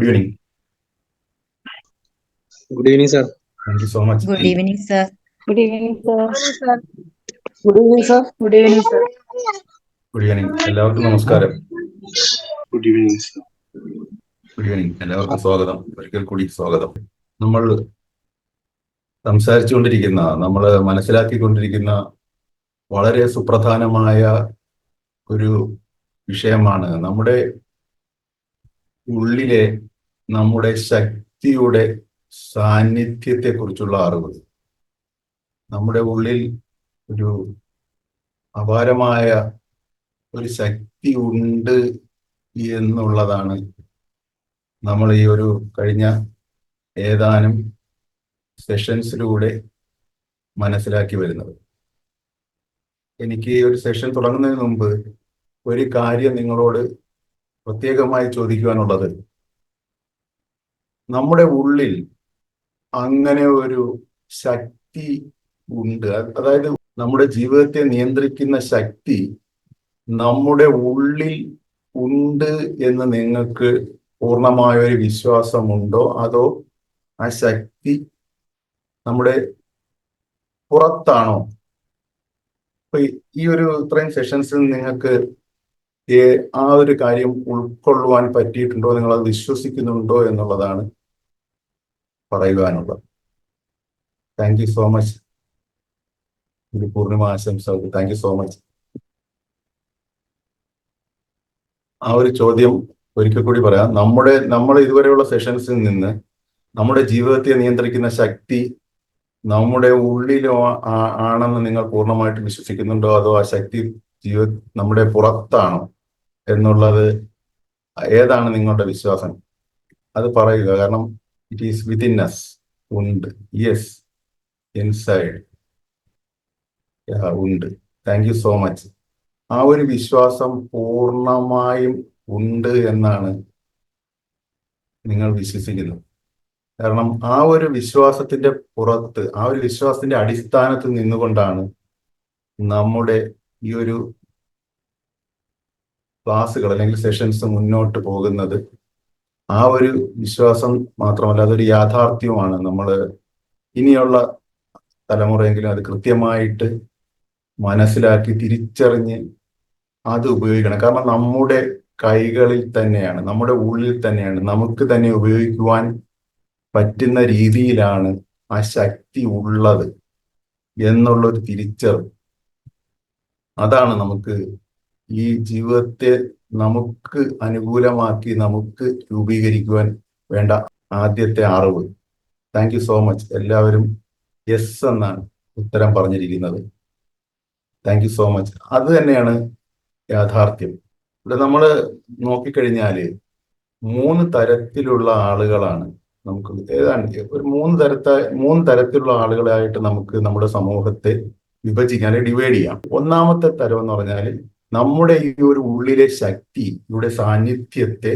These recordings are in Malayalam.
evening. Good evening, sir. Thank you so much. Good evening, sir. Good evening, sir. Good evening, sir. Good evening, sir. Good evening. എല്ലാവർക്കും നമസ്കാരം. Good evening, sir. Good evening. എല്ലാവർക്കും സ്വാഗതം. ഒരിക്കൽ കൂടി സ്വാഗതം. നമ്മൾ സംസാരിച്ചുകൊണ്ടിരിക്കുന്ന, നമ്മൾ മനസ്സിലാക്കിക്കൊണ്ടിരിക്കുന്ന വളരെ സുപ്രധാനമായ ഒരു വിഷയമാണ് നമ്മുടെ ഉള്ളിലെ നമ്മുടെ ശക്തിയുടെ സാന്നിധ്യത്തെ കുറിച്ചുള്ള അറിവ്. നമ്മുടെ ഉള്ളിൽ ഒരു അപാരമായ ഒരു ശക്തി ഉണ്ട് എന്നുള്ളതാണ് നമ്മൾ ഈ ഒരു കഴിഞ്ഞ ഏതാനും സെഷൻസിലൂടെ മനസ്സിലാക്കി വരുന്നത്. എനിക്ക് ഈ ഒരു സെഷൻ തുടങ്ങുന്നതിന് മുമ്പ് ഒരു കാര്യം നിങ്ങളോട് പ്രത്യേകമായി ചോദിക്കുവാനുള്ളത്, നമ്മുടെ ഉള്ളിൽ അങ്ങനെ ഒരു ശക്തി ഉണ്ട്, അതായത് നമ്മുടെ ജീവിതത്തെ നിയന്ത്രിക്കുന്ന ശക്തി നമ്മുടെ ഉള്ളിൽ ഉണ്ട് എന്ന് നിങ്ങൾക്ക് പൂർണ്ണമായ ഒരു വിശ്വാസമുണ്ടോ, അതോ ആ ശക്തി നമ്മുടെ പുറത്താണോ? അപ്പൊ ഈ ഒരു ഇത്രയും സെഷൻസിൽ നിങ്ങൾക്ക് ആ ഒരു കാര്യം ഉൾക്കൊള്ളുവാൻ പറ്റിയിട്ടുണ്ടോ, നിങ്ങൾ അത് വിശ്വസിക്കുന്നുണ്ടോ എന്നുള്ളതാണ് പറയുവാനുള്ളത്. Thank you so much. ഒരു പൂർണിമ ആശംസകൾ. Thank you so much. ആ ഒരു ചോദ്യം ഒരിക്കൽ കൂടി പറയാം. നമ്മൾ ഇതുവരെയുള്ള സെഷൻസിൽ നിന്ന് നമ്മുടെ ജീവിതത്തെ നിയന്ത്രിക്കുന്ന ശക്തി നമ്മുടെ ഉള്ളിലോ ആണെന്ന് നിങ്ങൾ പൂർണ്ണമായിട്ട് വിശ്വസിക്കുന്നുണ്ടോ, അതോ ആ ശക്തി നമ്മുടെ പുറത്താണോ എന്നുള്ളത് ഏതാണ് നിങ്ങളുടെ വിശ്വാസം? അത് പറയുക. കാരണം ഇറ്റ് ഈസ് വിത്തിൻ അസ്. ഉണ്ട്. യെസ്, ഇൻസൈഡ് ഉണ്ട്. Thank you so much. ആ ഒരു വിശ്വാസം പൂർണ്ണമായും ഉണ്ട് എന്നാണ് നിങ്ങൾ വിശ്വസിക്കുന്നത്. കാരണം ആ ഒരു വിശ്വാസത്തിന്റെ പുറത്ത്, ആ ഒരു വിശ്വാസത്തിന്റെ അടിസ്ഥാനത്തിൽ നിന്നുകൊണ്ടാണ് നമ്മുടെ ഈ ഒരു ക്ലാസ്സുകൾ അല്ലെങ്കിൽ സെഷൻസ് മുന്നോട്ട് പോകുന്നത്. ആ ഒരു വിശ്വാസം മാത്രമല്ല, അതൊരു യാഥാർത്ഥ്യവുമാണ്. നമ്മൾ ഇനിയുള്ള തലമുറയെങ്കിലും അത് കൃത്യമായിട്ട് മനസ്സിലാക്കി തിരിച്ചറിഞ്ഞ് അത് ഉപയോഗിക്കണം. കാരണം നമ്മുടെ കൈകളിൽ തന്നെയാണ്, നമ്മുടെ ഉള്ളിൽ തന്നെയാണ്, നമുക്ക് തന്നെ ഉപയോഗിക്കുവാൻ പറ്റുന്ന രീതിയിലാണ് ആ ശക്തി ഉള്ളത് എന്നുള്ളൊരു തിരിച്ചറിവ്. അതാണ് നമുക്ക് ഈ ജീവിതത്തെ നമുക്ക് അനുകൂലമാക്കി നമുക്ക് രൂപീകരിക്കുവാൻ വേണ്ട ആദ്യത്തെ അറിവ്. Thank you so much. എല്ലാവരും യെസ് എന്നാണ് ഉത്തരം പറഞ്ഞിരിക്കുന്നത്. Thank you so much. അത് തന്നെയാണ് യാഥാർത്ഥ്യം. ഇവിടെ നമ്മൾ നോക്കിക്കഴിഞ്ഞാല് 3 തരത്തിലുള്ള ആളുകളാണ് നമുക്ക്, ഏതാണ്ട് ഒരു 3 തരത്തിലുള്ള ആളുകളായിട്ട് നമുക്ക് നമ്മുടെ സമൂഹത്തെ വിഭജിക്കാൻ, ഡിവൈഡ് ചെയ്യാം. ഒന്നാമത്തെ തരം എന്ന് പറഞ്ഞാൽ നമ്മുടെ ഈ ഒരു ഉള്ളിലെ ശക്തിയുടെ സാന്നിധ്യത്തെ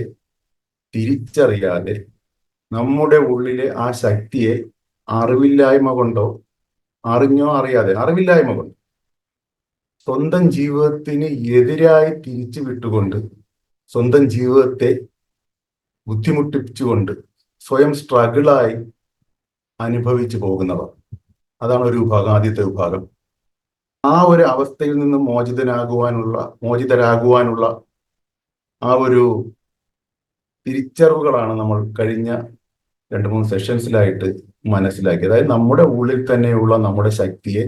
തിരിച്ചറിയാതെ നമ്മുടെ ഉള്ളിലെ ആ ശക്തിയെ അറിവില്ലായ്മ കൊണ്ടോ, അറിഞ്ഞോ അറിവില്ലായ്മ കൊണ്ട് സ്വന്തം ജീവിതത്തിന് എതിരായി തിരിച്ചു വിട്ടുകൊണ്ട്, സ്വന്തം ജീവിതത്തെ ബുദ്ധിമുട്ടിച്ചുകൊണ്ട് സ്വയം സ്ട്രഗിളായി അനുഭവിച്ചു പോകുന്നവർ. അതാണ് ഒരു വിഭാഗം, ആദ്യത്തെ വിഭാഗം. ആ ഒരു അവസ്ഥയിൽ നിന്ന് മോചിതരാകുവാനുള്ള ആ ഒരു തിരിച്ചറിവുകളാണ് നമ്മൾ കഴിഞ്ഞ 2-3 സെഷൻസിലായിട്ട് മനസ്സിലാക്കിയത്. അതായത് നമ്മുടെ ഉള്ളിൽ തന്നെയുള്ള നമ്മുടെ ശക്തിയെ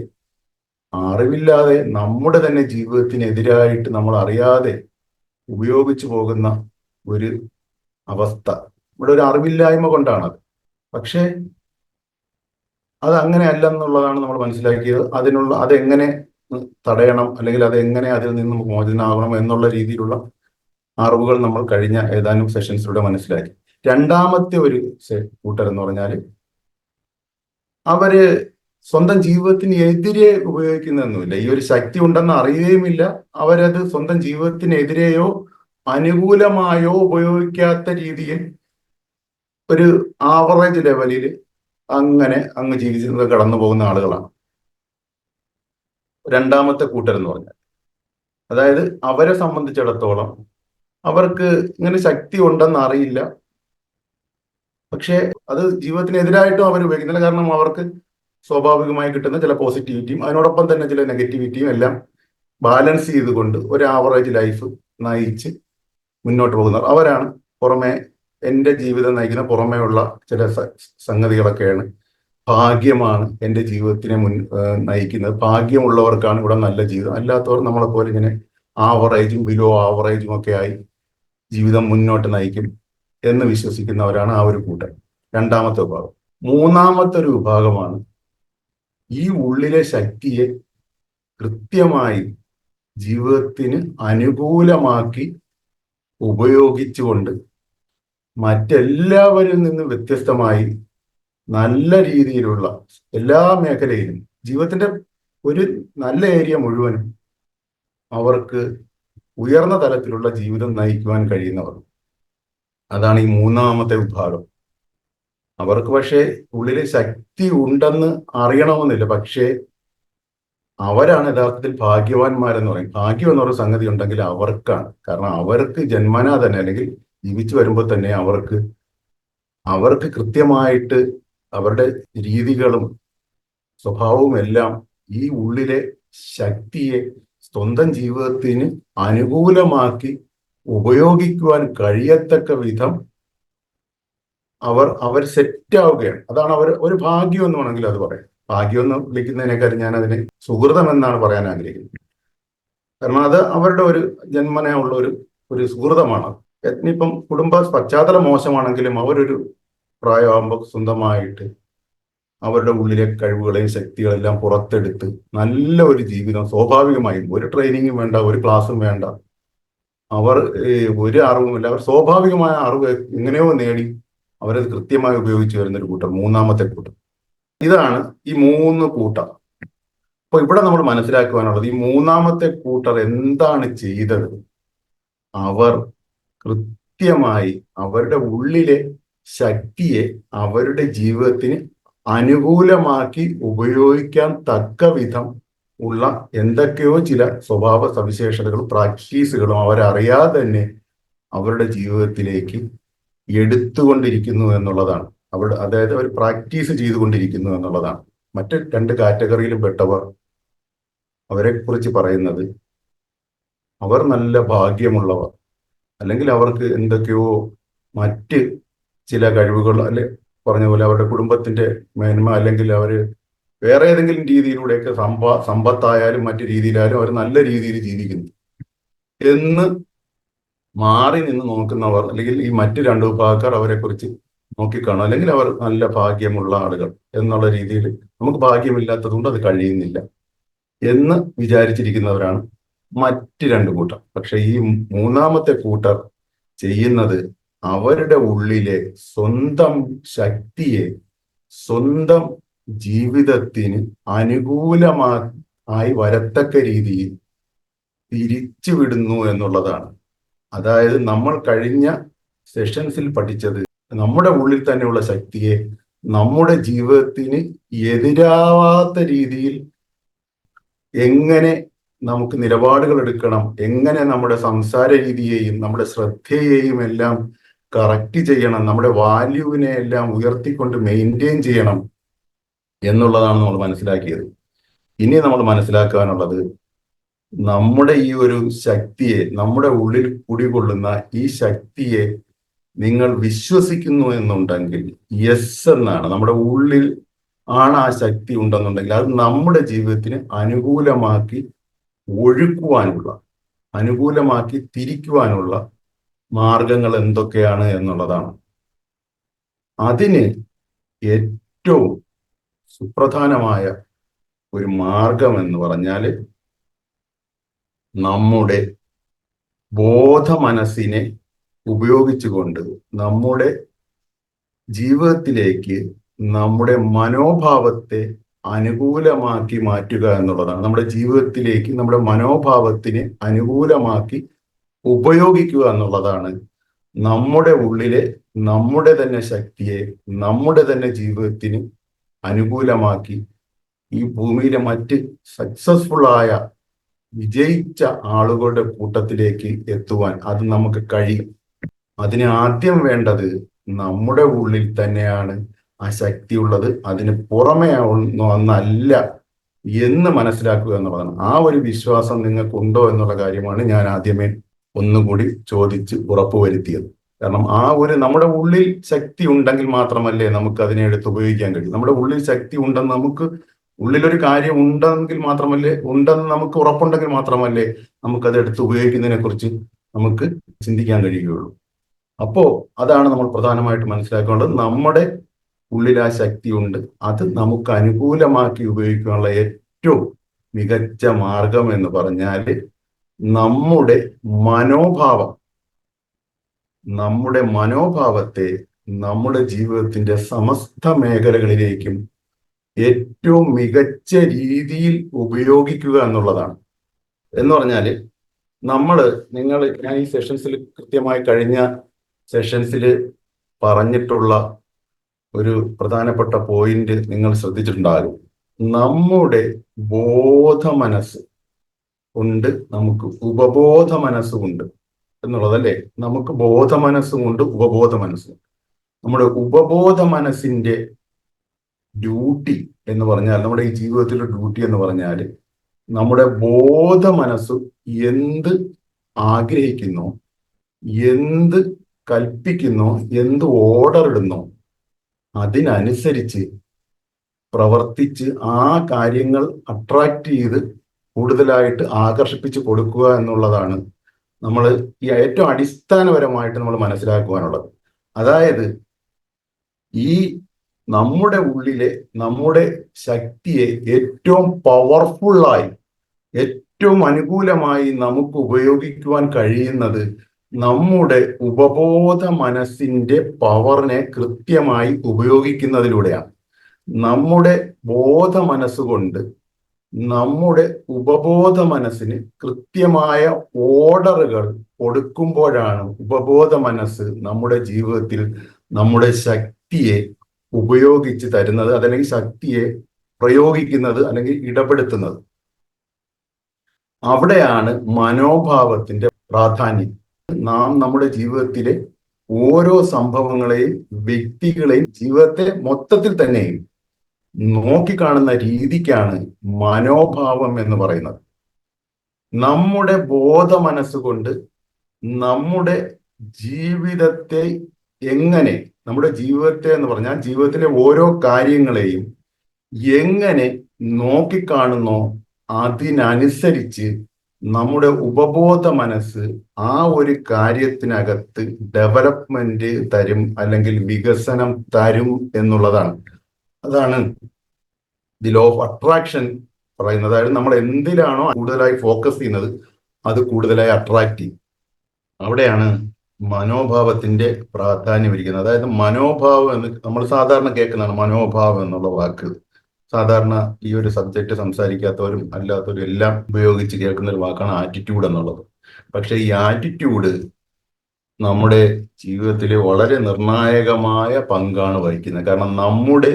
അറിവില്ലാതെ നമ്മുടെ തന്നെ ജീവിതത്തിനെതിരായിട്ട് നമ്മൾ അറിയാതെ ഉപയോഗിച്ചു പോകുന്ന ഒരു അവസ്ഥ. ഇവിടെ ഒരു അറിവില്ലായ്മ കൊണ്ടാണത്. പക്ഷേ അത് അങ്ങനെ അല്ലെന്നുള്ളതാണ് നമ്മൾ മനസ്സിലാക്കിയത്. അതെങ്ങനെ തടയണം, അല്ലെങ്കിൽ അതെങ്ങനെ അതിൽ നിന്ന് മോചനാകണം എന്നുള്ള രീതിയിലുള്ള അറിവുകൾ നമ്മൾ കഴിഞ്ഞ ഏതാനും സെഷൻസിലൂടെ മനസ്സിലാക്കി. രണ്ടാമത്തെ ഒരു കൂട്ടരെന്ന് പറഞ്ഞാൽ അവര് സ്വന്തം ജീവിതത്തിന് എതിരെ ഉപയോഗിക്കുന്നൊന്നുമില്ല. ഈ ഒരു ശക്തി ഉണ്ടെന്ന് അറിയുകയുമില്ല. അവരത് സ്വന്തം ജീവിതത്തിനെതിരെയോ അനുകൂലമായോ ഉപയോഗിക്കാത്ത രീതിയിൽ ഒരു ആവറേജ് ലെവലിൽ അങ്ങ് ജീവിതത്തിൽ കടന്നു പോകുന്ന ആളുകളാണ് രണ്ടാമത്തെ കൂട്ടരെന്ന് പറഞ്ഞാൽ. അതായത് അവരെ സംബന്ധിച്ചിടത്തോളം അവർക്ക് ഇങ്ങനെ ശക്തി ഉണ്ടെന്ന് അറിയില്ല, പക്ഷേ അത് ജീവിതത്തിനെതിരായിട്ടും അവർ ഉപയോഗിക്കുന്നില്ല. കാരണം അവർക്ക് സ്വാഭാവികമായി കിട്ടുന്ന ചില പോസിറ്റിവിറ്റിയും അതിനോടൊപ്പം തന്നെ ചില നെഗറ്റിവിറ്റിയും എല്ലാം ബാലൻസ് ചെയ്തുകൊണ്ട് ഒരു ആവറേജ് ലൈഫ് നയിച്ച് മുന്നോട്ട് പോകുന്നവർ അവരാണ്. പുറമെ എൻ്റെ ജീവിതം നയിക്കുന്ന പുറമേ ഉള്ള ചില സംഗതികളൊക്കെയാണ്. ഭാഗ്യമാണ് എൻ്റെ ജീവിതത്തിനെ നയിക്കുന്നത്. ഭാഗ്യമുള്ളവർക്കാണ് ഇവിടെ നല്ല ജീവിതം. അല്ലാത്തവർ നമ്മളെപ്പോലെ ഇങ്ങനെ ആവറേജും ബിലോ ആവറേജും ഒക്കെ ആയി ജീവിതം മുന്നോട്ട് നയിക്കും എന്ന് വിശ്വസിക്കുന്നവരാണ് ആ ഒരു കൂട്ടം. രണ്ടാമത്തെ വിഭാഗം. മൂന്നാമത്തെ ഒരു വിഭാഗമാണ് ഈ ഉള്ളിലെ ശക്തിയെ കൃത്യമായി ജീവിതത്തിന് അനുകൂലമാക്കി ഉപയോഗിച്ചുകൊണ്ട് മറ്റെല്ലാവരിൽ നിന്നും വ്യത്യസ്തമായി നല്ല രീതിയിലുള്ള എല്ലാ മേഖലയിലും ജീവിതത്തിന്റെ ഒരു നല്ല ഏരിയ മുഴുവനും അവർക്ക് ഉയർന്ന തലത്തിലുള്ള ജീവിതം നയിക്കുവാൻ കഴിയുന്നവർ. അതാണ് ഈ മൂന്നാമത്തെ വിഭാഗം. അവർക്ക് പക്ഷേ ഉള്ളിൽ ശക്തി ഉണ്ടെന്ന് അറിയണമെന്നില്ല. പക്ഷേ അവരാണ് യഥാർത്ഥത്തിൽ ഭാഗ്യവാന്മാരെന്ന് പറയും. ഭാഗ്യം എന്ന് പറയുന്ന സംഗതി ഉണ്ടെങ്കിൽ അവർക്കാണ്. കാരണം അവർക്ക് ജന്മനാ തന്നെ അല്ലെങ്കിൽ ജീവിച്ചു വരുമ്പോൾ തന്നെ അവർക്ക് കൃത്യമായിട്ട് അവരുടെ രീതികളും സ്വഭാവവും എല്ലാം ഈ ഉള്ളിലെ ശക്തിയെ സ്വന്തം ജീവിതത്തിന് അനുകൂലമാക്കി ഉപയോഗിക്കുവാൻ കഴിയത്തക്ക വിധം അവർ സെറ്റ് ആവുകയാണ്. അതാണ് ഒരു ഭാഗ്യം എന്ന് വേണമെങ്കിൽ അത് പറയാം. ഭാഗ്യം എന്ന് വിളിക്കുന്നതിനേക്കാൾ ഞാൻ അതിനെ സുഹൃതം എന്നാണ് പറയാൻ ആഗ്രഹിക്കുന്നത്. കാരണം അത് അവരുടെ ഒരു ജന്മന ഉള്ള ഒരു സുഹൃതമാണ്. ഇനിയിപ്പം കുടുംബ പശ്ചാത്തലം മോശമാണെങ്കിലും അവരൊരു പ്രായമാകുമ്പോൾ സ്വന്തമായിട്ട് അവരുടെ ഉള്ളിലെ കഴിവുകളെയും ശക്തികളെല്ലാം പുറത്തെടുത്ത് നല്ല ഒരു ജീവിതം സ്വാഭാവികമായും ഒരു ട്രെയിനിങ്ങും വേണ്ട, ഒരു ക്ലാസ്സും വേണ്ട, അവർ ഒരു അറിവുമില്ല, അവർ സ്വാഭാവികമായ അറിവ് എങ്ങനെയോ നേടി അവരത് കൃത്യമായി ഉപയോഗിച്ച് വരുന്നൊരു കൂട്ടം, മൂന്നാമത്തെ കൂട്ടം. ഇതാണ് ഈ മൂന്ന് കൂട്ടം. അപ്പൊ ഇവിടെ നമ്മൾ മനസ്സിലാക്കുവാനുള്ളത്, ഈ മൂന്നാമത്തെ കൂട്ടർ എന്താണ് ചെയ്തത്? അവർ കൃത്യമായി അവരുടെ ഉള്ളിലെ ശക്തിയെ അവരുടെ ജീവിതത്തിന് അനുകൂലമാക്കി ഉപയോഗിക്കാൻ തക്ക വിധം ഉള്ള എന്തൊക്കെയോ ചില സ്വഭാവ സവിശേഷതകളും പ്രാക്ടീസുകളും അവരറിയാതെ തന്നെ അവരുടെ ജീവിതത്തിലേക്ക് എടുത്തുകൊണ്ടിരിക്കുന്നു എന്നുള്ളതാണ്. അതായത് അവർ പ്രാക്ടീസ് ചെയ്തുകൊണ്ടിരിക്കുന്നു എന്നുള്ളതാണ്. മറ്റ് രണ്ട് കാറ്റഗറിയിലും പെട്ടവർ, അവരെ കുറിച്ച് പറയുന്നത് അവർ നല്ല ഭാഗ്യമുള്ളവർ, അല്ലെങ്കിൽ അവർക്ക് എന്തൊക്കെയോ മറ്റ് ചില കഴിവുകൾ, അല്ലെ പറഞ്ഞ പോലെ അവരുടെ കുടുംബത്തിന്റെ മേന്മ, അല്ലെങ്കിൽ അവര് വേറെ ഏതെങ്കിലും രീതിയിലൂടെയൊക്കെ സമ്പത്തായാലും മറ്റു രീതിയിലായാലും അവർ നല്ല രീതിയിൽ ജീവിക്കുന്നു എന്ന് മാറി നിന്ന് നോക്കുന്നവർ, അല്ലെങ്കിൽ ഈ മറ്റു രണ്ടു വിഭാഗക്കാർ അവരെ കുറിച്ച് നോക്കിക്കാണും. അല്ലെങ്കിൽ അവർ നല്ല ഭാഗ്യമുള്ള ആളുകൾ എന്നുള്ള രീതിയിൽ നമുക്ക് ഭാഗ്യമില്ലാത്തതുകൊണ്ട് അത് കഴിയുന്നില്ല എന്ന് വിചാരിച്ചിരിക്കുന്നവരാണ് മറ്റ് രണ്ടു കൂട്ടർ. പക്ഷെ ഈ മൂന്നാമത്തെ കൂട്ടർ ചെയ്യുന്നത് അവരുടെ ഉള്ളിലെ സ്വന്തം ശക്തിയെ സ്വന്തം ജീവിതത്തിന് അനുകൂലമായി വരത്തക്ക രീതിയിൽ തിരിച്ചുവിടുന്നു എന്നുള്ളതാണ്. അതായത് നമ്മൾ കഴിഞ്ഞ സെഷൻസിൽ പഠിച്ചത്, നമ്മുടെ ഉള്ളിൽ തന്നെയുള്ള ശക്തിയെ നമ്മുടെ ജീവിതത്തിന് എതിരാവാത്ത രീതിയിൽ എങ്ങനെ നമുക്ക് നിലപാടുകൾ എടുക്കണം, എങ്ങനെ നമ്മുടെ സംസാര രീതിയെയും നമ്മുടെ ശ്രദ്ധയെയും എല്ലാം കറക്റ്റ് ചെയ്യണം, നമ്മുടെ വാല്യൂവിനെ എല്ലാം ഉയർത്തിക്കൊണ്ട് മെയിൻറ്റെയിൻ ചെയ്യണം എന്നുള്ളതാണ് നമ്മൾ മനസ്സിലാക്കിയത്. ഇനി നമ്മൾ മനസ്സിലാക്കാനുള്ളത്, നമ്മുടെ ഈ ഒരു ശക്തിയെ, നമ്മുടെ ഉള്ളിൽ കുടികൊള്ളുന്ന ഈ ശക്തിയെ നിങ്ങൾ വിശ്വസിക്കുന്നു എന്നുണ്ടെങ്കിൽ, യെസ് എന്നാണ്, നമ്മുടെ ഉള്ളിൽ ആണ് ആ ശക്തി ഉണ്ടെന്നുണ്ടെങ്കിൽ അത് നമ്മുടെ ജീവിതത്തിന് അനുകൂലമാക്കി ഒഴുക്കുവാനുള്ള, അനുകൂലമാക്കി തിരിക്കുവാനുള്ള മാർഗങ്ങൾ എന്തൊക്കെയാണ് എന്നുള്ളതാണ്. അതിന് ഏറ്റവും സുപ്രധാനമായ ഒരു മാർഗം എന്ന് പറഞ്ഞാൽ നമ്മുടെ ബോധമനസ്സിനെ ഉപയോഗിച്ചുകൊണ്ട് നമ്മുടെ ജീവിതത്തിലേക്ക് നമ്മുടെ മനോഭാവത്തെ അനുകൂലമാക്കി മാറ്റുക എന്നുള്ളതാണ്. നമ്മുടെ ജീവിതത്തിലേക്ക് നമ്മുടെ മനോഭാവത്തിന് അനുകൂലമാക്കി ഉപയോഗിക്കുക എന്നുള്ളതാണ് നമ്മുടെ ഉള്ളിലെ നമ്മുടെ തന്നെ ശക്തിയെ നമ്മുടെ തന്നെ ജീവിതത്തിന് അനുകൂലമാക്കി ഈ ഭൂമിയിലെ മറ്റ് സക്സസ്ഫുൾ ആയ വിജയിച്ച ആളുകളുടെ കൂട്ടത്തിലേക്ക് എത്തുവാൻ അത് നമുക്ക് കഴിയും. അതിന് ആദ്യം വേണ്ടത് നമ്മുടെ ഉള്ളിൽ തന്നെയാണ് ആ ശക്തി ഉള്ളത്, അതിന് പുറമേ ഒന്നല്ല എന്ന് മനസ്സിലാക്കുക എന്നുള്ളതാണ്. ആ ഒരു വിശ്വാസം നിങ്ങൾക്കുണ്ടോ എന്നുള്ള കാര്യമാണ് ഞാൻ ആദ്യമേ ഒന്നുകൂടി ചോദിച്ച് ഉറപ്പുവരുത്തിയത്. കാരണം നമ്മുടെ ഉള്ളിൽ ശക്തി ഉണ്ടെങ്കിൽ മാത്രമല്ലേ നമുക്ക് അതിനെ എടുത്ത് ഉപയോഗിക്കാൻ കഴിയും. നമ്മുടെ ഉള്ളിൽ ശക്തി ഉണ്ടെന്ന് നമുക്ക് ഉള്ളിലൊരു കാര്യം ഉണ്ടെങ്കിൽ മാത്രമല്ലേ, ഉണ്ടെന്ന് നമുക്ക് ഉറപ്പുണ്ടെങ്കിൽ മാത്രമല്ലേ നമുക്കത് എടുത്ത് ഉപയോഗിക്കുന്നതിനെ കുറിച്ച് നമുക്ക് ചിന്തിക്കാൻ കഴിയുകയുള്ളൂ. അപ്പോ അതാണ് നമ്മൾ പ്രധാനമായിട്ട് മനസ്സിലാക്കേണ്ടത്. നമ്മുടെ ഉള്ളിൽ ആ ശക്തി ഉണ്ട്, അത് നമുക്ക് അനുകൂലമാക്കി ഉപയോഗിക്കാനുള്ള ഏറ്റവും മികച്ച മാർഗം എന്ന് പറഞ്ഞാൽ നമ്മുടെ മനോഭാവത്തെ നമ്മുടെ ജീവിതത്തിന്റെ സമസ്ത മേഖലകളിലേക്കും ഏറ്റവും മികച്ച രീതിയിൽ ഉപയോഗിക്കുക എന്നുള്ളതാണ്. എന്ന് പറഞ്ഞാൽ ഞാൻ ഈ സെഷൻസിൽ കൃത്യമായി കഴിഞ്ഞ സെഷൻസിൽ പറഞ്ഞിട്ടുള്ള ഒരു പ്രധാനപ്പെട്ട പോയിന്റ് നിങ്ങൾ ശ്രദ്ധിച്ചിട്ടുണ്ടാകും. നമ്മുടെ ബോധ മനസ്സ് ഉണ്ട്, നമുക്ക് ഉപബോധ മനസ്സുമുണ്ട് എന്നുള്ളതല്ലേ. നമുക്ക് ബോധ മനസ്സുമുണ്ട്, ഉപബോധ മനസ്സും. നമ്മുടെ ഉപബോധ മനസ്സിന്റെ ഡ്യൂട്ടി എന്ന് പറഞ്ഞാൽ, നമ്മുടെ ഈ ജീവിതത്തിലെ ഡ്യൂട്ടി എന്ന് പറഞ്ഞാൽ, നമ്മുടെ ബോധ മനസ്സ് എന്ത് ആഗ്രഹിക്കുന്നു, എന്ത് കൽപ്പിക്കുന്നു, എന്ത് ഓർഡർ ഇടുന്നു, അതിനനുസരിച്ച് പ്രവർത്തിച്ച് ആ കാര്യങ്ങൾ അട്രാക്ട് ചെയ്ത് കൂടുതലായിട്ട് ആകർഷിപ്പിച്ച് കൊടുക്കുക എന്നുള്ളതാണ് നമ്മൾ ഈ ഏറ്റവും അടിസ്ഥാനപരമായിട്ട് നമ്മൾ മനസ്സിലാക്കുവാനുള്ളത്. അതായത് ഈ നമ്മുടെ ഉള്ളിലെ നമ്മുടെ ശക്തിയെ ഏറ്റവും പവർഫുള്ളായി, ഏറ്റവും അനുകൂലമായി നമുക്ക് ഉപയോഗിക്കുവാൻ കഴിയുന്നത് നമ്മുടെ ഉപബോധ മനസ്സിന്റെ പവറിനെ കൃത്യമായി ഉപയോഗിക്കുന്നതിലൂടെയാണ്. നമ്മുടെ ബോധ മനസ്സുകൊണ്ട് നമ്മുടെ ഉപബോധ മനസ്സിന് കൃത്യമായ ഓർഡറുകൾ കൊടുക്കുമ്പോഴാണ് ഉപബോധ മനസ്സ് നമ്മുടെ ജീവിതത്തിൽ നമ്മുടെ ശക്തിയെ ഉപയോഗിച്ച് തരുന്നത്, അതല്ലെങ്കിൽ ശക്തിയെ പ്രയോഗിക്കുന്നത്, അല്ലെങ്കിൽ ഇടപെടുത്തുന്നത്. അവിടെയാണ് മനോഭാവത്തിന്റെ പ്രാധാന്യം. നാം നമ്മുടെ ജീവിതത്തിലെ ഓരോ സംഭവങ്ങളെയും വ്യക്തികളെയും ജീവിതത്തെ മൊത്തത്തിൽ തന്നെയും നോക്കിക്കാണുന്ന രീതിക്കാണ് മനോഭാവം എന്ന് പറയുന്നത്. നമ്മുടെ ബോധ മനസ്സുകൊണ്ട് നമ്മുടെ ജീവിതത്തെ നമ്മുടെ ജീവിതത്തെ എന്ന് പറഞ്ഞാൽ ജീവിതത്തിലെ ഓരോ കാര്യങ്ങളെയും എങ്ങനെ നോക്കിക്കാണുന്നോ അതിനനുസരിച്ച് നമ്മുടെ ഉപബോധ മനസ്സ് ആ ഒരു കാര്യത്തിനകത്ത് ഡെവലപ്മെന്റ് തരും, അല്ലെങ്കിൽ വികസനം തരും എന്നുള്ളതാണ്. അതാണ് ദി ലോ ഓഫ് അട്രാക്ഷൻ പറയുന്നത്. അതായത് നമ്മൾ എന്തിലാണോ കൂടുതലായി ഫോക്കസ് ചെയ്യുന്നത് അത് കൂടുതലായി അട്രാക്ട് ചെയ്യും. അവിടെയാണ് മനോഭാവത്തിന്റെ പ്രാധാന്യം ഇരിക്കുന്നത്. അതായത് മനോഭാവം എന്ന് നമ്മൾ സാധാരണ കേൾക്കുന്നതാണ്, മനോഭാവം എന്നുള്ള വാക്ക്. സാധാരണ ഈ ഒരു സബ്ജക്റ്റ് സംസാരിക്കാത്തവരും അല്ലാത്തവരും എല്ലാം ഉപയോഗിച്ച് കേൾക്കുന്ന ഒരു വാക്കാണ് ആറ്റിറ്റ്യൂഡ് എന്നുള്ളത്. പക്ഷെ ഈ ആറ്റിറ്റ്യൂഡ് നമ്മുടെ ജീവിതത്തിലെ വളരെ നിർണായകമായ പങ്കാണ് വഹിക്കുന്നത്. കാരണം നമ്മുടെ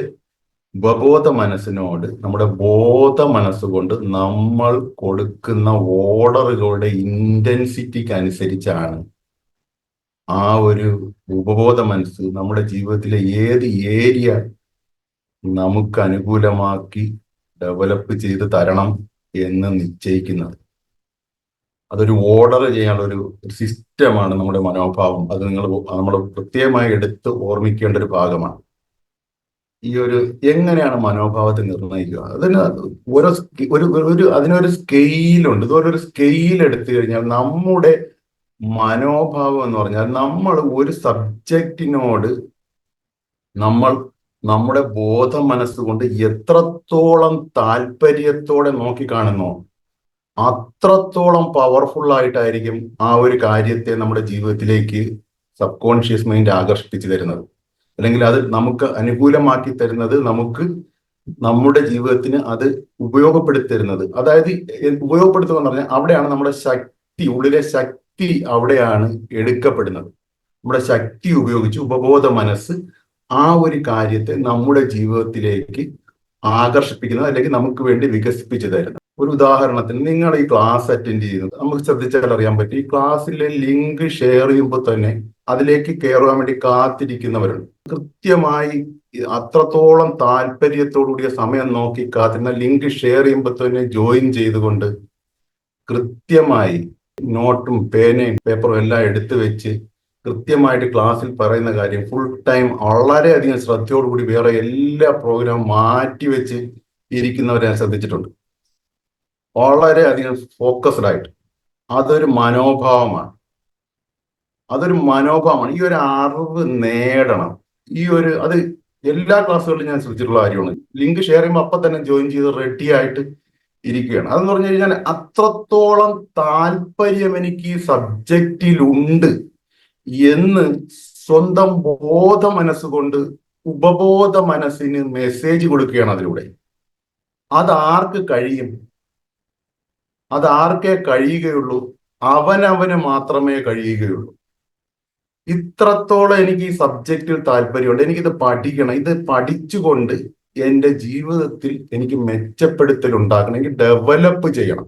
ഉപബോധ മനസ്സിനോട് നമ്മുടെ ബോധ മനസ്സുകൊണ്ട് നമ്മൾ കൊടുക്കുന്ന ഓർഡറുകളുടെ ഇന്റൻസിറ്റിക്ക് അനുസരിച്ചാണ് ആ ഒരു ഉപബോധ മനസ്സ് നമ്മുടെ ജീവിതത്തിലെ ഏത് ഏരിയ നമുക്ക് അനുകൂലമാക്കി ഡെവലപ്പ് ചെയ്ത് തരണം എന്ന് നിശ്ചയിക്കുന്നത്. അതൊരു ഓർഡർ ചെയ്യാനുള്ള ഒരു സിസ്റ്റമാണ് നമ്മുടെ മനോഭാവം. അത് നമ്മൾ പ്രത്യേകമായി എടുത്ത് ഓർമ്മിക്കേണ്ട ഒരു ഭാഗമാണ്. ഈ എങ്ങനെയാണ് മനോഭാവത്തെ നിർണ്ണയിക്കുക? അതിനൊരു സ്കെയിലുണ്ട്. ഇതുപോലെ ഒരു സ്കെയിൽ എടുത്തു കഴിഞ്ഞാൽ നമ്മുടെ മനോഭാവം എന്ന് പറഞ്ഞാൽ നമ്മൾ ഒരു സബ്ജക്റ്റിനോട് നമ്മുടെ ബോധ മനസ്സുകൊണ്ട് എത്രത്തോളം താല്പര്യത്തോടെ നോക്കിക്കാണുന്നോ അത്രത്തോളം പവർഫുൾ ആയിട്ടായിരിക്കും ആ ഒരു കാര്യത്തെ നമ്മുടെ ജീവിതത്തിലേക്ക് സബ് കോൺഷ്യസ് മൈൻഡ് ആകർഷിപ്പിച്ചു തരുന്നത്, അല്ലെങ്കിൽ അത് നമുക്ക് അനുകൂലമാക്കി തരുന്നത്, നമുക്ക് നമ്മുടെ ജീവിതത്തിന് അത് ഉപയോഗപ്പെടുത്തി തരുന്നത്. അതായത് ഉപയോഗപ്പെടുത്തുക എന്ന് പറഞ്ഞാൽ അവിടെയാണ് നമ്മുടെ ശക്തി, ഉള്ളിലെ ശക്തി അവിടെയാണ് എടുക്കപ്പെടുന്നത്. നമ്മുടെ ശക്തി ഉപയോഗിച്ച് ഉപബോധ മനസ്സ് ആ ഒരു കാര്യത്തെ നമ്മുടെ ജീവിതത്തിലേക്ക് ആകർഷിപ്പിക്കുന്നത്, അല്ലെങ്കിൽ നമുക്ക് വേണ്ടി വികസിപ്പിച്ചു തരുന്നത്. ഒരു ഉദാഹരണത്തിന് നിങ്ങൾ ഈ ക്ലാസ് അറ്റൻഡ് ചെയ്യുന്നത് നമുക്ക് ശ്രദ്ധിച്ചാൽ അറിയാൻ പറ്റും. ഈ ക്ലാസ്സിലെ ലിങ്ക് ഷെയർ ചെയ്യുമ്പോൾ തന്നെ അതിലേക്ക് കയറുവാൻ വേണ്ടി കാത്തിരിക്കുന്നവരുണ്ട്. കൃത്യമായി അത്രത്തോളം താല്പര്യത്തോടുകൂടിയ സമയം നോക്കി കാത്തിരുന്ന ലിങ്ക് ഷെയർ ചെയ്യുമ്പോൾ തന്നെ ജോയിൻ ചെയ്തുകൊണ്ട് കൃത്യമായി നോട്ടും പേനയും പേപ്പറും എല്ലാം എടുത്തു വെച്ച് കൃത്യമായിട്ട് ക്ലാസ്സിൽ പറയുന്ന കാര്യം ഫുൾ ടൈം വളരെയധികം ശ്രദ്ധയോടുകൂടി വേറെ എല്ലാ പ്രോഗ്രാമും മാറ്റിവെച്ച് ഇരിക്കുന്നവരെ ഞാൻ ശ്രദ്ധിച്ചിട്ടുണ്ട്. വളരെയധികം ഫോക്കസ്ഡ് ആയിട്ട്. അതൊരു മനോഭാവമാണ്. ഈ ഒരു അറിവ് നേടണം. അത് എല്ലാ ക്ലാസ്സുകളിലും ഞാൻ ശ്രദ്ധിച്ചിട്ടുള്ള കാര്യമാണ്. ലിങ്ക് ഷെയർ ചെയ്യുമ്പോൾ അപ്പം തന്നെ ജോയിൻ ചെയ്ത് റെഡി ആയിട്ട് ഇരിക്കുകയാണ്. അതെന്ന് പറഞ്ഞു കഴിഞ്ഞാൽ അത്രത്തോളം താല്പര്യം എനിക്ക് ഈ സബ്ജക്റ്റിലുണ്ട് എന്ന് സ്വന്തം ബോധ മനസ്സുകൊണ്ട് ഉപബോധ മനസ്സിന് മെസ്സേജ് കൊടുക്കുകയാണ് അതിലൂടെ. അതാർക്ക് കഴിയും? അതാർക്കേ കഴിയുകയുള്ളൂ? അവനവന് മാത്രമേ കഴിയുകയുള്ളൂ. ഇത്രത്തോളം എനിക്ക് ഈ സബ്ജക്റ്റിൽ താല്പര്യമുണ്ട്. എനിക്കിത് പഠിക്കണം. ഇത് പഠിച്ചുകൊണ്ട് എൻ്റെ ജീവിതത്തിൽ എനിക്ക് മെച്ചപ്പെടുത്തൽ ഉണ്ടാക്കണം, എനിക്ക് ഡെവലപ്പ് ചെയ്യണം